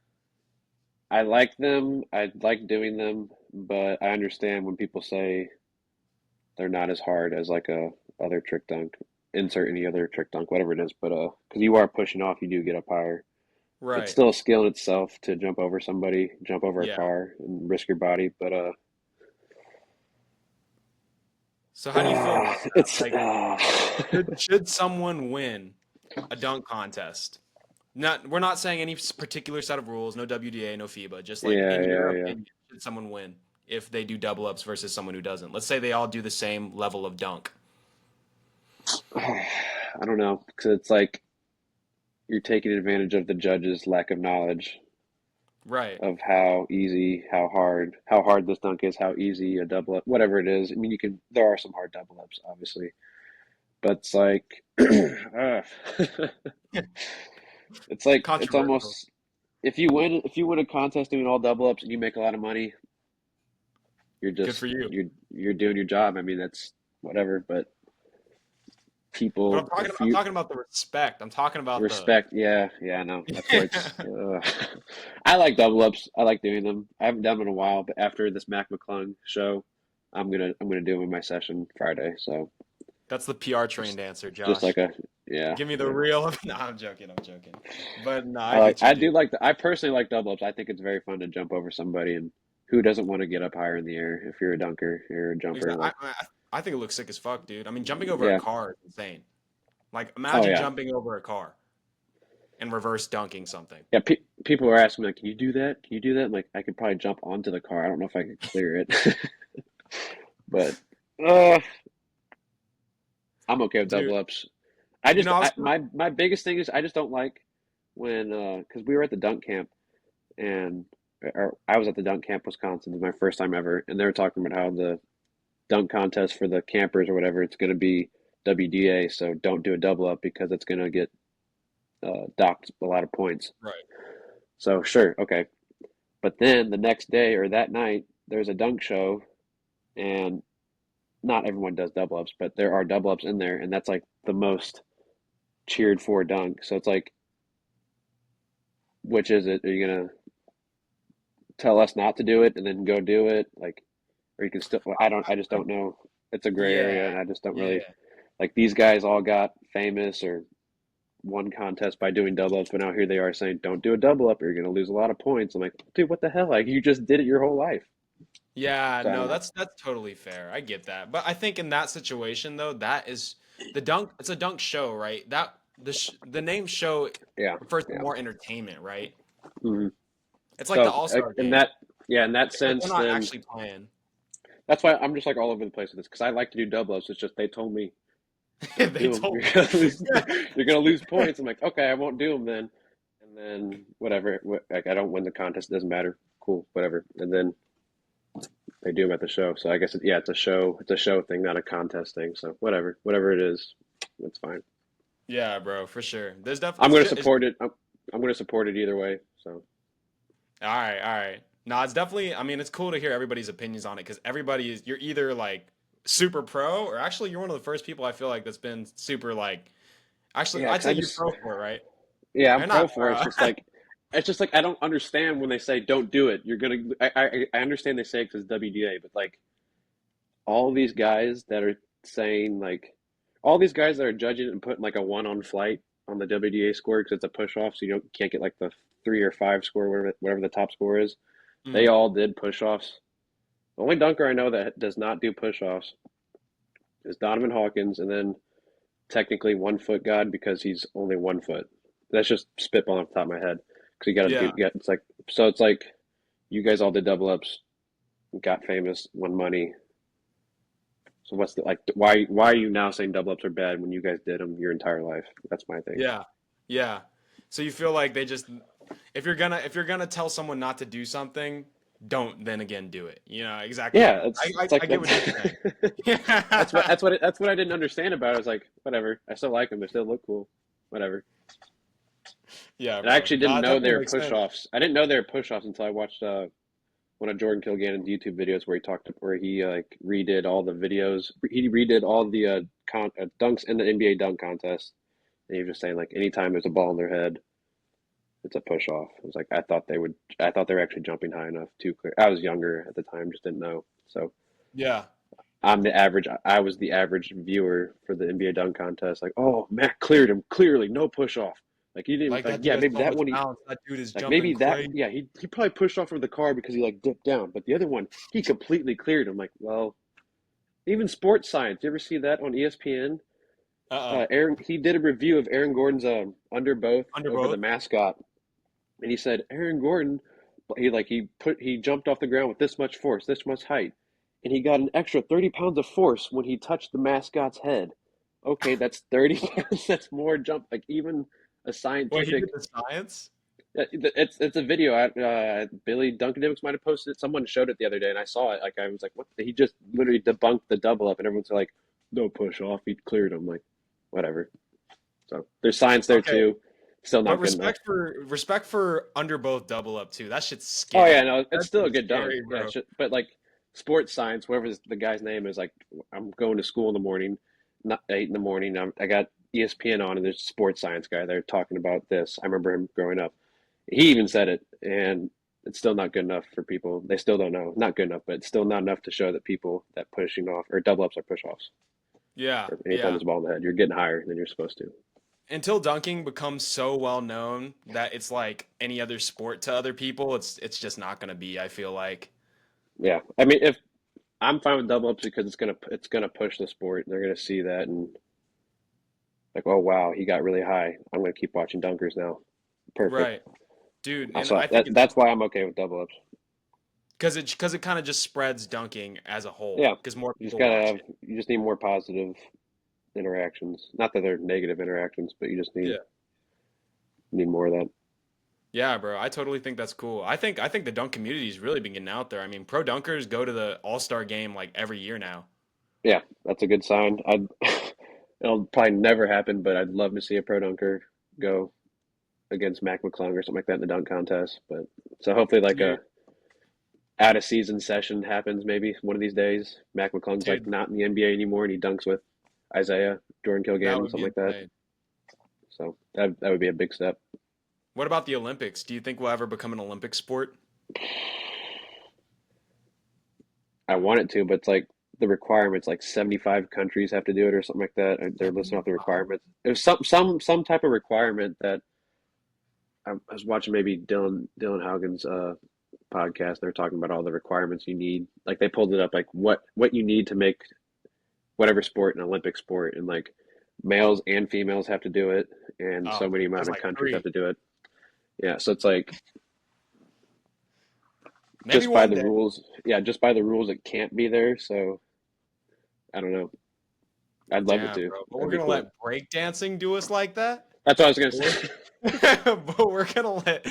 I like them. I like doing them, but I understand when people say they're not as hard as like a other trick dunk, insert any other trick dunk, whatever it is. But because you are pushing off, you do get up higher. It's Right. still a skill in itself to jump over somebody, jump over a Yeah. car, and risk your body. But So how do you feel about that? it's Like, should someone win a dunk contest? Not we're not saying any particular set of rules, no WDA, no FIBA, just like yeah, in your yeah, yeah. opinion, should someone win if they do double ups versus someone who doesn't? Let's say they all do the same level of dunk. I don't know because it's like you're taking advantage of the judge's lack of knowledge Right. of how hard this dunk is, how easy a double up, whatever it is. I mean, there are some hard double ups, obviously, but it's like, it's Controversial. almost if you win a contest doing all double ups and you make a lot of money, you're Good just for you. you're doing your job. I mean, that's whatever, but But people, if I'm you talking about the respect. I'm talking about the respect, yeah, yeah, I know. That's where it's. I like double ups. I like doing them. I haven't done them in a while, but after this Mac McClung show, I'm gonna do them in my session Friday. So That's the PR just trained answer, just Josh. like a yeah, Give me the yeah. real. No, I'm joking. I'm joking. But no, I get you, I dude. do like I personally like double ups. I think it's very fun to jump over somebody, and who doesn't want to get up higher in the air if you're a dunker, you're a jumper. Exactly. Like I think it looks sick as fuck, dude. I mean, jumping over a yeah, car is insane. Like, oh imagine yeah, jumping over a car and reverse dunking something. yeah. People are asking me like, can you do that? Can you do that? I'm like, I could probably jump onto the car. I don't know if I could clear it, but. Uh, I'm okay with Dude, double ups. I was My biggest thing is I just don't like when because we were at the dunk camp and or I was at the dunk camp Wisconsin. It was my first time ever, and they were talking about how the dunk contest for the campers or whatever it's going to be WDA. So don't do a double up because it's going to get docked a lot of points. right. So sure, okay. But then the next day or that night, there's a dunk show, and not everyone does double ups, but there are double ups in there, and that's like the most cheered for dunk. So it's like, which is it? Are you gonna tell us not to do it and then go do it? Like, or you can still. I just don't know. It's a gray Yeah, area, and I just don't yeah. really like these guys. All got famous or won contest by doing double ups, but now here they are saying, "Don't do a double up, or you're gonna lose a lot of points." I'm like, dude, what the hell? Like, you just did it your whole life. Yeah, So I don't no, know. that's totally fair. I get that. But I think in that situation though, that is the dunk it's a dunk show, right? The name show Yeah, refers to yeah. more entertainment, right? hmm It's like the So All-Star in game. that, yeah, in that Like they're sense, not then actually playing. that's why I'm just like all over the place with this because I like to do double ups. It's just they told me don't They do them. told You're me. gonna lose. You're gonna lose points. I'm like, okay, I won't do them then. And then whatever. Like I don't win the contest. It doesn't matter. Cool, whatever. And then they do them at the show. So I guess yeah, it's a show. It's a show thing, not a contest thing. So whatever it is, it's fine. Yeah, bro, for sure. There's definitely I'm gonna it's support it. I'm gonna support it either way. So all right, all right. No, it's definitely. I mean, it's cool to hear everybody's opinions on it because everybody is. You're either like super pro, or actually, you're one of the first people I feel like that's been super like. Actually, yeah, I'd because say you're pro for it, right? yeah, I'm Or not pro for it. pro. It's just like I don't understand when they say don't do it. You're gonna. I understand they say it because WDA, but like all these guys that are saying like all these guys that are judging it and putting like a one on flight on the WDA score because it's a push off, so you don't can't get like the 3 or 5 score, whatever the top score is. They Mm, all did push offs. The only dunker I know that does not do push offs is Donovan Hawkins, and then technically 1 foot God because he's only 1 foot. That's just spitball off the top of my head because you got to do. yeah, Yeah, it's like so. It's like you guys all did double ups, got famous, won money. So what's the like? Why are you now saying double ups are bad when you guys did them your entire life? That's my thing. yeah, yeah. So you feel like they just if you're gonna tell someone not to do something, don't then again do it. You know exactly. Yeah, it's I like get that's what you're saying. Yeah, that's what I didn't understand about it. I was like, whatever. I still like them. They still look cool. Whatever. yeah, And I bro. actually No, didn't it know they definitely were makes push sense. offs. I didn't know they were push offs until I watched one of Jordan Kilganon's YouTube videos where he like redid all the videos. He redid all the dunks in the NBA dunk contest, and he was just saying like anytime there's a ball in their head, it's a push off. It was like I thought they were actually jumping high enough to clear. I was younger at the time, just didn't know. So Yeah. I was the average viewer for the NBA dunk contest. Like, oh, Mac cleared him clearly, no push off. Like he didn't Like like that dude yeah has maybe so that much one he bounce. That dude is like jumping maybe that crazy. yeah he probably pushed off of the car because he like dipped down, but the other one he completely cleared him. Like, well, even sports science. You ever see that on ESPN? Uh-uh. Aaron he did a review of Aaron Gordon's under both Under over the both? mascot, and he said Aaron Gordon he jumped off the ground with this much force, this much height, and he got an extra 30 pounds of force when he touched the mascot's head. Okay, that's 30 pounds. That's more jump. Like even a Wait, he did scientific. the science? It's a video. Billy Dunkadimix might have posted it. Someone showed it the other day, and I saw it. Like I was like, "What?" He just literally debunked the double up, and everyone's like, "No push off. He cleared him." Like, whatever. So there's science there Okay. too. Still But not good enough. respect for under both double up too. That shit's Oh yeah, scary. no, it's That still shit a is good dunk. scary, Yeah, bro. but like sports science, whoever the guy's name is, like I'm going to school in the morning, not 8 in the morning. I got ESPN on, and there's a sports science guy there talking about this. I remember him growing up. He even said it, and it's still not good enough for people. They still don't know. Not good enough, but it's still not enough to show that people that pushing off or double ups are push offs. Yeah, Or anytime yeah. there's a ball in the head, you're getting higher than you're supposed to. Until dunking becomes so well known that it's like any other sport to other people, it's just not gonna be, I feel like. Yeah, I mean, if I'm fine with double ups because it's gonna push the sport. They're gonna see that and like, oh wow, he got really high. I'm gonna keep watching dunkers now. Perfect. Right. Dude, and Also, I think it's that's why I'm okay with double ups. because it kind of just spreads dunking as a whole Yeah, because more you just people gotta watch have it. you just need more positive interactions. Not that they're negative interactions, but you just Yeah. need more of that. Yeah, bro. I totally think that's cool. I think the dunk community's really been getting out there. I mean, pro dunkers go to the All-Star game like every year now. Yeah, that's a good sign. I'd it'll probably never happen, but I'd love to see a pro dunker go against Mac McClung or something like that in the dunk contest. But so hopefully like Dude, a out of season session happens maybe one of these days. Mac McClung's like dude, not in the NBA anymore and he dunks with Isaiah, Jordan that Kilgannon, would be something like that. insane. So that would be a big step. What about the Olympics? Do you think we'll ever become an Olympic sport? I want it to, but it's like the requirements, like 75 countries have to do it or something like that. They're listing off the 75? requirements. There's some type of requirement that I was watching maybe Dylan Haugen's podcast. They're talking about all the requirements you need. Like they pulled it up, like what you need to make whatever sport an Olympic sport, and like males and females have to do it, and so Oh, many there's amount of like countries have three. to do it. Yeah, so it's like Maybe just by one the day. rules. Yeah, just by the rules, it can't be there. So I don't know. I'd love it Damn, to. bro. But we're That'd be gonna cool. let breakdancing do us like that? That's what I was gonna But we're, say. but we're gonna let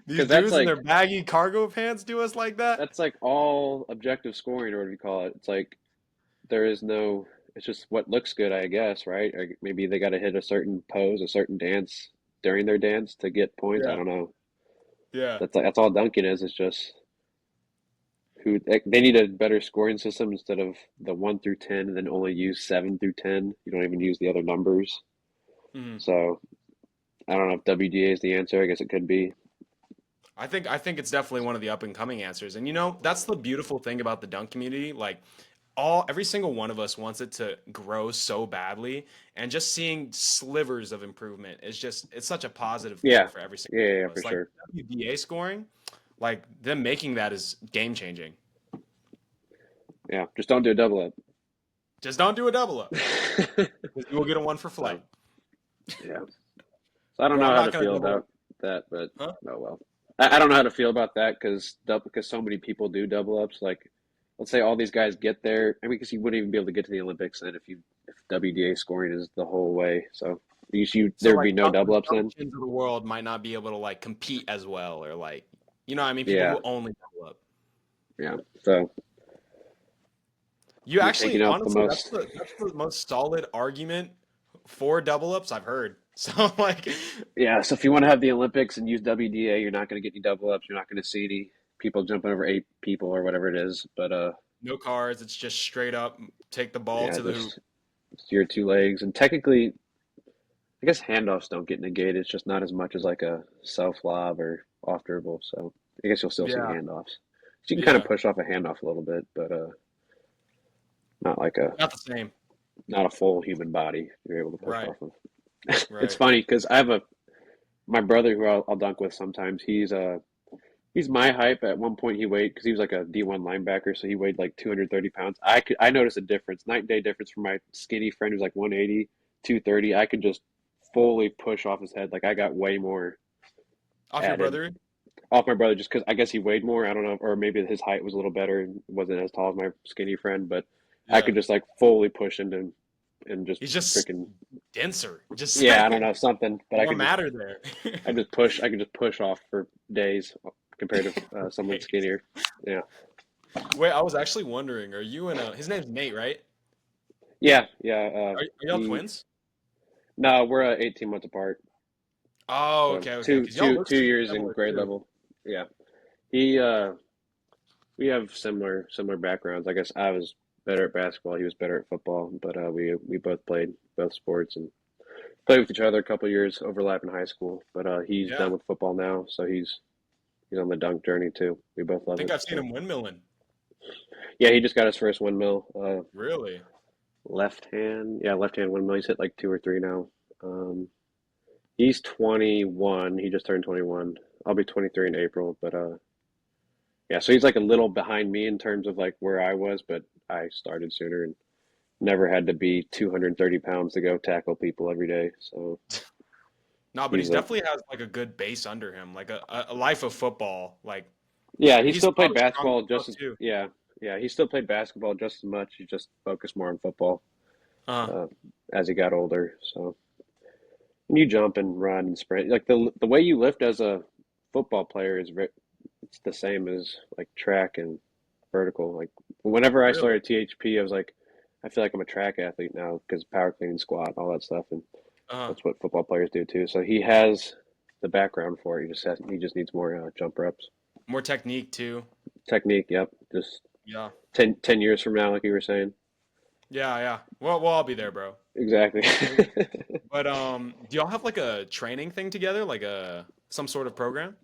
these Because that's dudes in like their baggy cargo pants do us like that? that's like all objective scoring, or whatever you call it. It's like there is no. It's just what looks good, I guess, right? Or maybe they got to hit a certain pose, a certain dance during their dance to get points. I Yeah. don't know. Yeah. That's all dunking is. It's just who they need a better scoring system instead of the 1 through 10, and then only use 7 through 10. You don't even use the other numbers. Mhm. So I don't know if WDA is the answer. I guess it could be. I think it's definitely one of the up and coming answers. And that's the beautiful thing about the dunk community. Like every single one of us wants it to grow so badly, and just seeing slivers of improvement is just it's such a positive thing Yeah, for every single yeah, one yeah, of for us. Like sure. WDA scoring, like them making that is game changing. Yeah, just don't do a double up. Just don't do a double up because you will get a one for flight. So yeah, so I don't Bro, know I'm how not to gonna feel double. about that, but Huh? oh well. I don't know how to feel about that because so many people do double ups. Like, let's say all these guys get there. I mean, because you wouldn't even be able to get to the Olympics then if WDA scoring is the whole way. So So there'd be like no double ups dunk then. chins of the world might not be able to like compete as well, or like what I mean, people Yeah, who only double up. yeah. So You you're taking actually, out the honestly, that's most. the most solid argument for double ups I've heard. So like, Yeah, so if you want to have the Olympics and use WDA, you're not going to get any double ups. You're not going to see any people jumping over 8 people or whatever it is. But no cards. It's just straight up take the ball yeah, to the hoop. just your 2 legs. And technically, I guess handoffs don't get negated. It's just not as much as like a self lob or off dribble. So I guess you'll still see Yeah, handoffs. So you can kind of yeah, push off a handoff a little bit, but not like a not the same. not a full human body you're able to push Right, off of. It's right. funny because I have a my brother who I'll dunk with sometimes. He's my height, but at one point he weighed because he was like a D1 linebacker, so he weighed like 230 pounds. I noticed a difference, night and day difference from my skinny friend who's like 180, 230. I could just fully push off his head. Like I got way more Off your added brother? off my brother just because I guess he weighed more. I don't know, or maybe his height was a little better and wasn't as tall as my skinny friend, but I Yeah. could just like fully push into him and just He's just freaking denser. Just yeah, I don't know something, but more matter there. I could just push off for days compared to someone Days. skinnier. Yeah, Wait, I was actually wondering, are you and his name's Nate, right? yeah. Are y'all He twins? no, we're 18 months apart, Oh, so okay, okay. Because y'all look two super years in similar grade too. level. Yeah, he we have similar backgrounds. I guess I was better at basketball. He was better at football, but we both played both sports and played with each other a couple of years, overlap in high school. But he's Yeah. done with football now, so he's on the dunk journey too. We both I love think it. I've seen So him windmilling. yeah, he just got his first windmill. Really? Left hand windmill. He's hit like two or three now. Um, he's 21. He just turned 21. I'll be 23 in April, but yeah, so he's like a little behind me in terms of like where I was, but I started sooner and never had to be 230 pounds to go tackle people every day. So No, but he's he's a definitely has like a good base under him, like a life of football. Like yeah, he he's still played probably strong basketball enough just as too. yeah, he still played basketball just as much. He just focused more on football Uh, uh, as he got older. So and you jump and run and sprint like the way you lift as a football player is it's the same as like track and vertical. Like whenever I really? started THP, I was like, I feel like I'm a track athlete now because power clean, squat, all that stuff, and Uh, that's what football players do too. So he has the background for it. He just needs more jump reps, more technique too. technique. Yep, just Yeah. 10 years from now, like you were saying. Yeah, yeah. Well, we'll all be there, bro. Exactly. But do y'all have like a training thing together, like a some sort of program?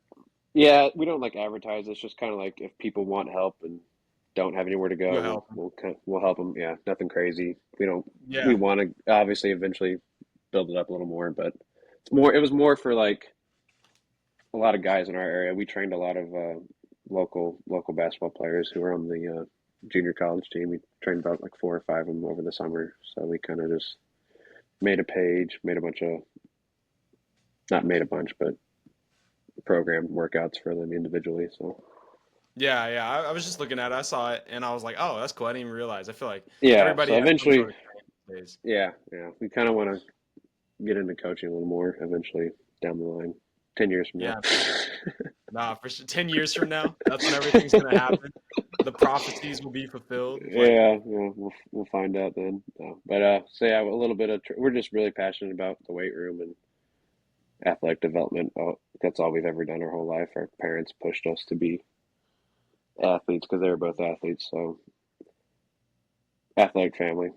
Yeah, we don't like advertise. It's just kind of like if people want help and don't have anywhere to You'll go, help. we'll help them. Yeah, nothing crazy. We Yeah. want to obviously eventually build it up a little more, but it was more for like a lot of guys in our area. We trained a lot of local basketball players who were on the junior college team. We trained about like four or five of them over the summer. So we kind of just made a page, made a bunch of not made a bunch, but program workouts for them individually. So Yeah, yeah. I was just looking at it. I saw it and I was like, oh, that's cool. I didn't even realize. I feel like yeah, everybody so has some eventually, sort of training these days. yeah, we kind of want to get into coaching a little more eventually down the line, 10 years from now. Yeah, man. Nah, for sure. 10 years from now, that's when everything's gonna happen. The prophecies will be fulfilled. Like, Yeah, we'll find out then. No. But so yeah, a little bit of we're just really passionate about the weight room and athletic development. That's all we've ever done our whole life. Our parents pushed us to be athletes because they were both athletes. So athletic family.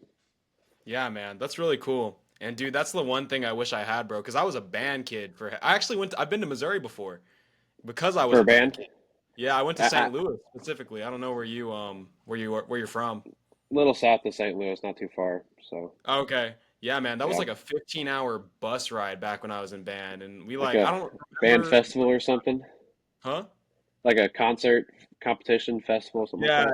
yeah, man, that's really cool. And dude, that's the one thing I wish I had, bro. Because I was a band kid for. I actually went. I've been to Missouri before because I was For a a band band, kid. Yeah, I went to I, St. Louis specifically. I don't know where you're from. little south of St. Louis, not too far. So Okay. Yeah, man, that was yeah, like a 15-hour bus ride back when I was in band, and we like like a I don't band remember, festival or something, huh? like a concert competition festival, something like Yeah, that.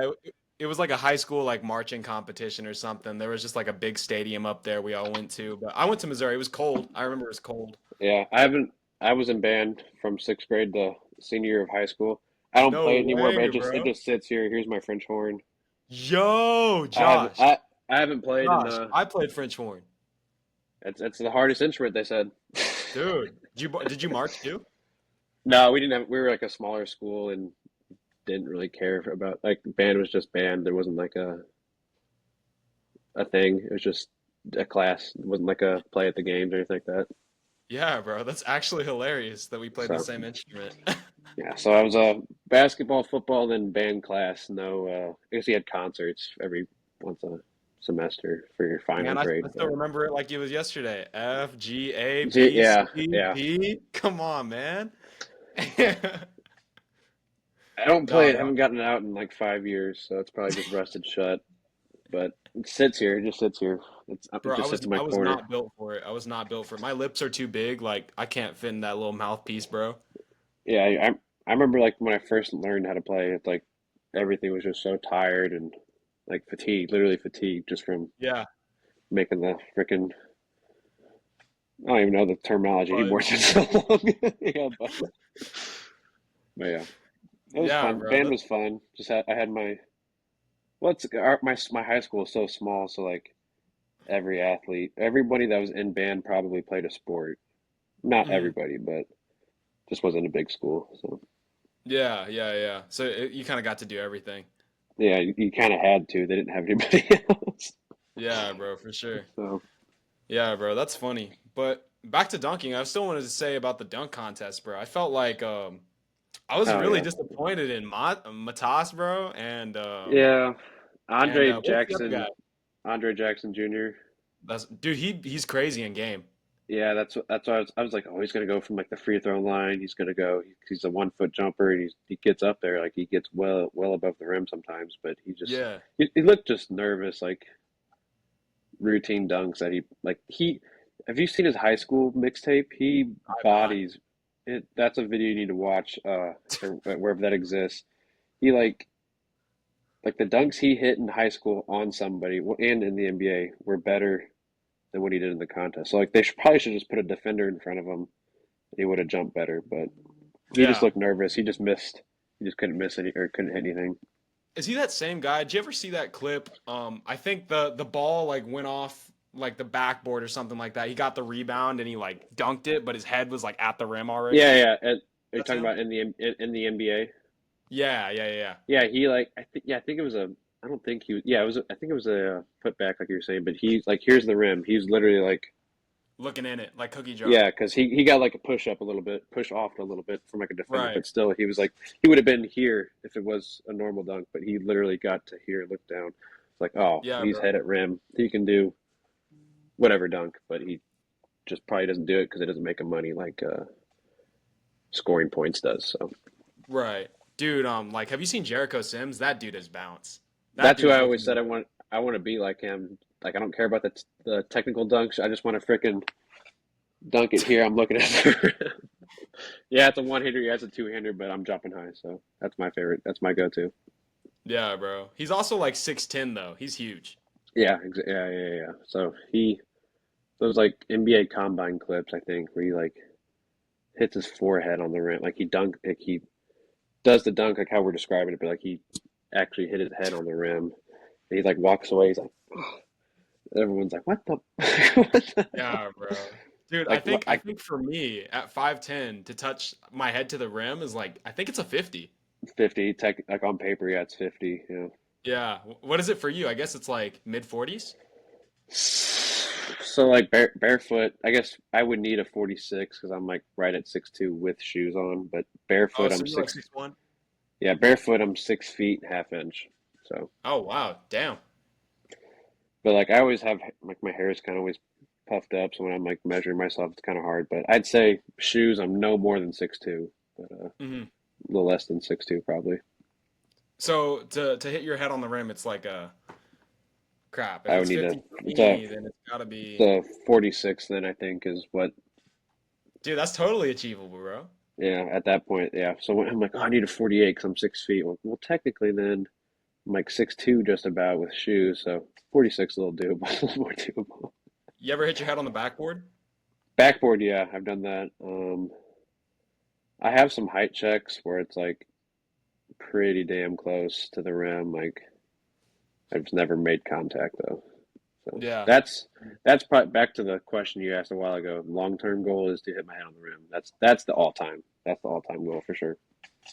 it was like a high school like marching competition or something. There was just like a big stadium up there we all went to. But I went to Missouri. It was cold. I remember it was cold. Yeah, I haven't. I was in band from sixth grade to senior year of high school. I don't No play it anymore, but way, it bro. just sits here. Here's my French horn. Yo, I haven't Josh. I haven't played in Josh, I played French horn. it's the hardest instrument they said. Dude, did you march too? No, we didn't have. We were like a smaller school and didn't really care about like band was just band. There wasn't like a thing. It was just a class. It wasn't like a play at the games or anything like that. Yeah, bro. That's actually hilarious that we played the So same instrument. yeah, so I was a basketball, football, then band class. No, I guess we had concerts every once a semester for your final Man, I grade. still But remember it like it was yesterday. F, G, A, B, C, yeah, yeah. D. Come on, man. I don't play No, it. no, Haven't gotten it out in like 5 years, so it's probably just rusted shut. But it sits here. It just sits here. It bro. I just was sits in my I was corner. not built for it. I was not built for it. My lips are too big. Like I can't fit in that little mouthpiece, bro. Yeah, I remember like when I first learned how to play, it's like everything was just so tired and like fatigued, literally fatigued, just from Yeah, making the freaking. I don't even know the terminology anymore. but It's been so long. Yeah, but yeah, it was yeah, fun. bro. Band was fun. I had my my high school was so small, so like every athlete, everybody that was in band probably played a sport. Not Mhm. everybody, but just wasn't a big school. So Yeah, yeah, yeah. So you kind of got to do everything. yeah, you kind of had to. They didn't have anybody else. Yeah, bro, for sure. So Yeah, bro, that's funny. But back to dunking, I still wanted to say about the dunk contest, bro. I felt like I was oh really yeah, disappointed in Matas, bro, yeah. and Andre what's the other Jackson, guy? Andre Jackson Jr. That's dude. He's crazy in game. Yeah, that's why I was like, oh, he's gonna go from like the free throw line. He's gonna go. He's a 1 foot jumper, and he gets up there like he gets well above the rim sometimes. But Yeah, he looked just nervous, like routine dunks that he. Have you seen his high school mixtape? He I'm not. bodies it. That's a video you need to watch. Or wherever that exists. He like the dunks he hit in high school on somebody and in the NBA were better than what he did in the contest. So like probably should just put a defender in front of him. He would have jumped better, but he just Yeah, looked nervous. He just missed. He just couldn't miss any or couldn't hit anything. is he that same guy? Did you ever see that clip? I think the ball like went off like the backboard or something like that. He got the rebound and he like dunked it, but his head was like at the rim already. Yeah, yeah. Are you That's talking him. about in the NBA? Yeah, yeah, yeah. Yeah, he like I think it was a. I don't think he was. Yeah, it was. I think it was a putback, like you were saying. But he's like, here's the rim. He's literally like, Looking in it like cookie jar. yeah, because he got like a push up a little bit, push off a little bit from like a defender, Right. but still he was like he would have been here if it was a normal dunk, but he literally got to here, look down. It's like, oh, Yeah, he's bro. head at rim. He can do whatever dunk, but he just probably doesn't do it because it doesn't make him money like scoring points does. So Right. Dude, like have you seen Jericho Sims? That dude is bounce. That that's who dude's I always looking said I want to be like him. Like I don't care about the technical dunks. I just want to fricking dunk it here. I'm looking at the yeah, it's a one hander. Yeah, it's a two hander, but I'm jumping high, so that's my favorite. That's my go to. Yeah, bro. He's also like 6'10" though. He's huge. Yeah, yeah. So those like NBA combine clips, I think, where he like hits his forehead on the rim, like he does the dunk like how we're describing it, but like he actually hit his head on the rim. And he like walks away. He's like, everyone's like, what the, what the hell? Yeah, bro. Dude, I Like think I I think for me at 5'10" to touch my head to the rim is like I think it's a 50. 50 tech like on paper, yeah, it's 50. Yeah. Yeah. What is it for you? I guess it's like mid 40s. So like barefoot, I guess I would need a 46 because I'm like right at 6'2" with shoes on, but Oh, barefoot so I'm you're like six. 6'1"? Yeah, barefoot I'm 6 feet half inch. So, Oh, wow. Damn. but like I always have like my hair is kind of always puffed up, so when I'm like measuring myself, it's kind of hard. But I'd say shoes I'm no more than 6'2", but Hmm. a little less than 6'2" probably. So to hit your head on the rim, it's like a crap. If I would it's need a 50 for it's me, then it's gotta be. a 46 then I think is what. Dude, that's totally achievable, bro. Yeah, at that point, yeah. So when I'm like, oh, I need a 48 because I'm 6 feet. Well, technically, then I'm like 6'2" just about with shoes, so 46 a little doable, a little more doable. You ever hit your head on the backboard? Backboard, yeah, I've done that. I have some height checks where it's like pretty damn close to the rim. Like I've never made contact though. So Yeah. that's probably back to the question you asked a while ago. Long term goal is to hit my head on the rim. That's the all time. That's the all time goal for sure.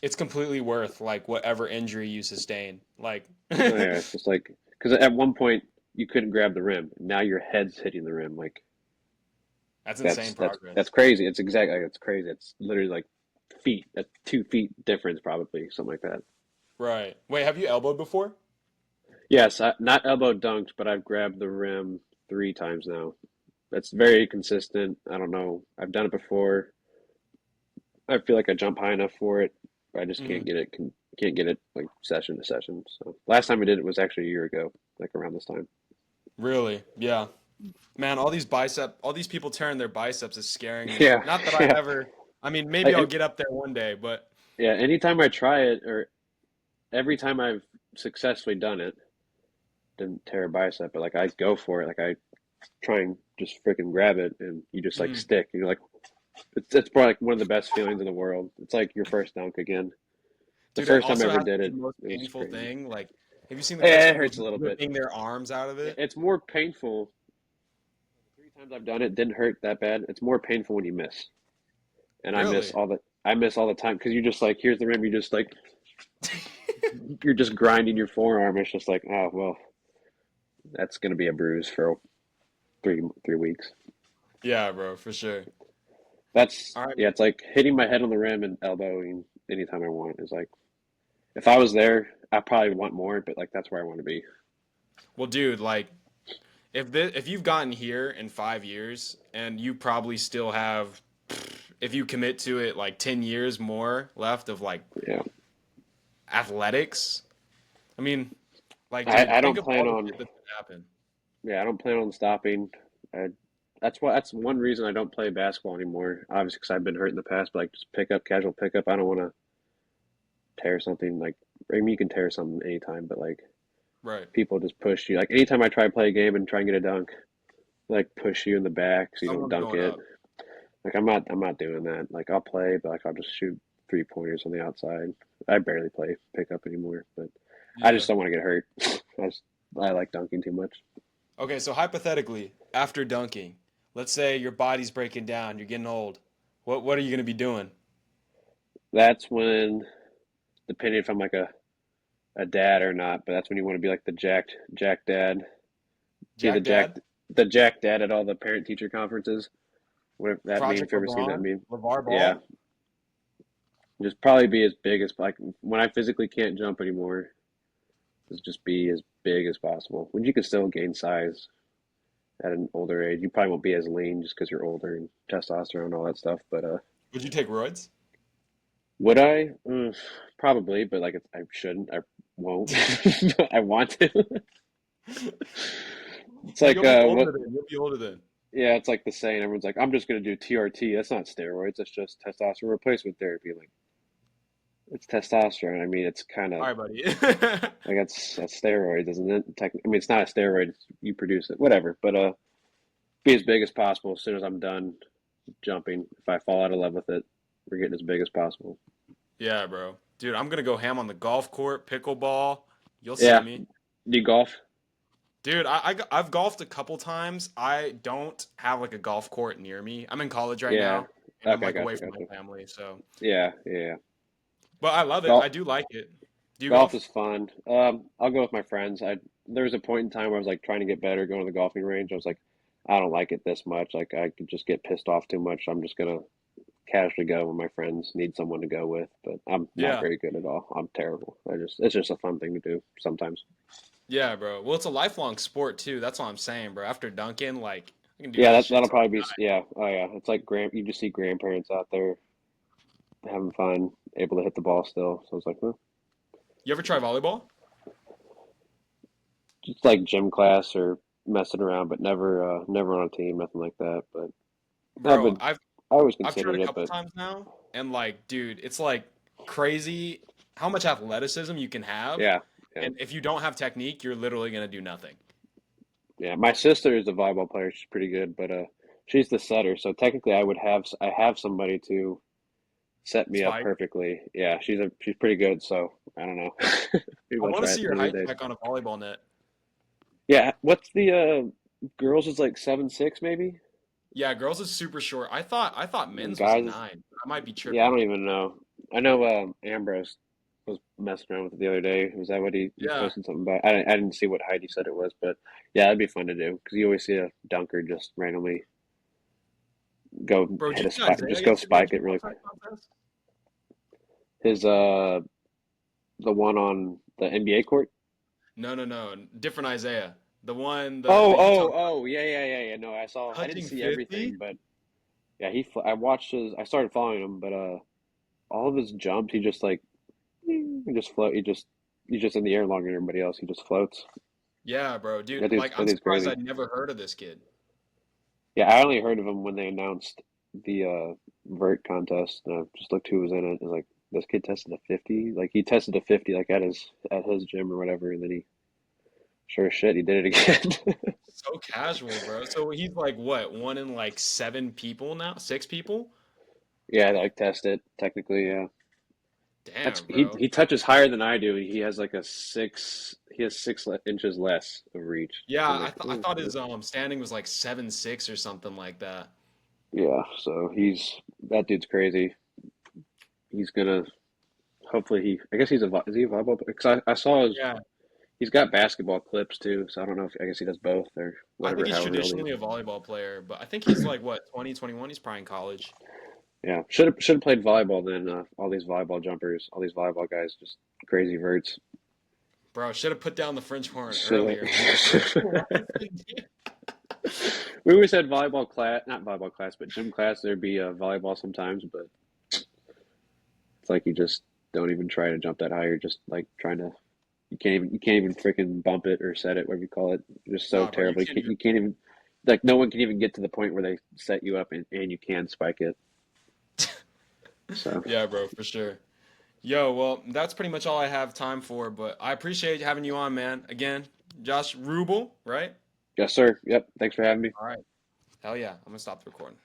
It's completely worth like whatever injury you sustain. Like Oh yeah, it's just like because at one point you couldn't grab the rim. Now your head's hitting the rim. Like that's insane that's progress. crazy. It's exactly like it's crazy. It's literally like feet. That's 2 feet difference probably something like that. Right. Wait, have you elbowed before? Yes, not elbow dunked, but I've grabbed the rim 3 times now. That's very consistent. I don't know. I've done it before. I feel like I jump high enough for it. I just Hmm. can't get it like session to session. So last time I did it was actually a year ago, like around this time. Really? Yeah. Man, all these people tearing their biceps is scaring me. Yeah, Not that I've yeah. ever, I mean, maybe I'll I, get up there one day, but yeah, anytime I try it, or every time I've successfully done it, didn't tear a bicep, but like I go for it, like I try and just freaking grab it, and you just like mm, stick. And you're like, it's probably like one of the best feelings in the world. It's like your first dunk again. The dude, it first time I also ever has to did be the it, most it was painful crazy. thing. Like, have you seen the clips Yeah, of it people hurts a just little bit. ripping their arms out of it? It's more painful. 3 times I've done it, didn't hurt that bad. It's more painful when you miss, and Really? I miss all the time because you just like here's the rim. You just like you're just grinding your forearm. It's just like oh well, that's gonna be a bruise for 3 weeks. Yeah, bro, for sure. That's All right. yeah. It's like hitting my head on the rim and elbowing anytime I want. Is like if I was there, I probably want more, but like that's where I want to be. Well, dude, like if you've gotten here in 5 years and you probably still have, if you commit to it, like 10 years more left of like Yeah, athletics. I mean, like, dude, I think don't of all plan the on. shit that's gonna happen. Yeah, I don't plan on stopping. I, that's one reason I don't play basketball anymore. Obviously, because I've been hurt in the past. But like just pick up, casual pickup. I don't want to tear something. Like I mean, you can tear something anytime, but like Right. people just push you. Like anytime I try to play a game and try and get a dunk, like push you in the back so you don't Someone's dunk going it. up. Like I'm not doing that. Like I'll play, but like I'll just shoot 3 pointers on the outside. I barely play pickup anymore, but I Yeah. just don't want to get hurt. I just I like dunking too much. Okay, so hypothetically, after dunking, let's say your body's breaking down, you're getting old. What are you gonna be doing? That's when, depending if I'm like a dad or not, but that's when you want to be like the Jack dad, be Jack Dad? the Jack dad at all the parent teacher conferences. Whatever that meme, if Project you ever seen that LeBron? meme. LeVar Yeah, Ball? just probably be as big as like when I physically can't jump anymore, just be as big as possible. When you can still gain size at an older age, you probably won't be as lean just because you're older and testosterone and all that stuff. But Would you take roids? would I? Probably, but like I shouldn't. I won't. I want to. It's Well, like you'll be what? older then. You'll be older then. Yeah, it's like the saying. Everyone's like, "I'm just going to do TRT." That's not steroids. That's just testosterone replacement therapy. Like it's testosterone. I mean, it's kind All of right, buddy. like that's steroids, isn't it? I mean, it's not a steroid. You produce it, whatever. But be as big as possible. As soon as I'm done jumping, if I fall out of love with it, we're getting as big as possible. Yeah, bro. Dude, I'm gonna go ham on the golf court, pickleball. You'll see Yeah. me. Do you golf? Dude, I've golfed a couple times. I don't have like a golf court near me. I'm in college right Yeah. now, and I'm Okay, like away gotcha, from my gotcha. family, so. Yeah, yeah. But I love it. I Golf, do like it. Do you golf golf? is fun. I'll go with my friends. There was a point in time where I was like trying to get better, going to the golfing range. I was like, I don't like it this much. Like I could just get pissed off too much. I'm just gonna casually go when my friends need someone to go with. But I'm not Yeah. very good at all. I'm terrible. It's just a fun thing to do sometimes. Yeah, bro. Well, it's a lifelong sport too. That's what I'm saying, bro. After Duncan, like I can do Yeah, this shit that'll till I probably be die. yeah. Oh yeah, it's like you just see grandparents out there having fun, able to hit the ball still. So it's like, huh. You ever try volleyball? Just like gym class or messing around, but never on a team, nothing like that. But I Bro, would I've I always I've tried considered a it, couple but times now, and like, dude, it's like crazy how much athleticism you can have, yeah, yeah, and if you don't have technique, you're literally gonna do nothing. yeah. My sister is a volleyball player. She's pretty good, but she's the setter. So technically, I have somebody to set me up Spike. perfectly. Yeah, she's pretty good. So I don't know. Maybe I I'll want to try it see your one of these height days. check on a volleyball net. Yeah, what's the girls is like 7'6" maybe? Yeah, girls is super short. I thought And men's was guys is 9. I might be yeah, I tripping. don't even know. I know Ambrose was messing around with it the other day. Was that what he Yeah, posted something about? I didn't see what height he said it was, but yeah, that'd be fun to do because you always see a dunker just randomly go bro. Did hit you a see spike, Isaiah just go yesterday spike in it the really. dunk contest? His the one on the NBA court. No, no, no, different Isaiah. The one, Oh, the Utah oh, oh, yeah, yeah, yeah, yeah. No, I saw. I didn't touching see 50. everything, but yeah, I watched his. I started following him, but all of his jumps, he just like he just float. He's just in the air longer than everybody else. He just floats. Yeah, bro, That dude. dude's Like, that I'm dude's surprised crazy. I'd never heard of this kid. Yeah, I only heard of him when they announced the vert contest, and I just looked who was in it. And like, this kid tested a 50. Like he tested a 50 like at his gym or whatever, and then he sure as shit he did it again. So casual, bro. So he's like what? One in like seven people now? Six people? Yeah, like test it technically. Yeah, that's Damn, he bro. he touches higher than I do. He has like a six. He has inches less of reach. Yeah, I'm like, I thought his standing was like 7'6" or something like that. yeah. So that dude's crazy. He's gonna hopefully he. I guess is he a volleyball? Because I saw his. Yeah, He's got basketball clips too, so I don't know if I guess he does both or I think whatever. he's However old he is. traditionally a volleyball player, but I think he's like what, 20, 21? He's probably in college. Yeah, should have played volleyball then. All these volleyball jumpers, all these volleyball guys, just crazy verts. Bro, should have put down the French horn Should earlier, man. we always had volleyball class, not volleyball class, but gym class. There'd be volleyball sometimes, but it's like you just don't even try to jump that high. You're just like trying to. You can't even freaking bump it or set it, whatever you call it. You're just so Nah, bro, you terrible. You can't can't, even. you can't even like no one can even get to the point where they set you up and you can spike it. So Yeah, bro, for sure. Yo, well, that's pretty much all I have time for, but I appreciate having you on, man. Again, Josh Ruble, right? yes, sir. Yep. Thanks for having me. All right. Hell yeah. I'm gonna stop the recording.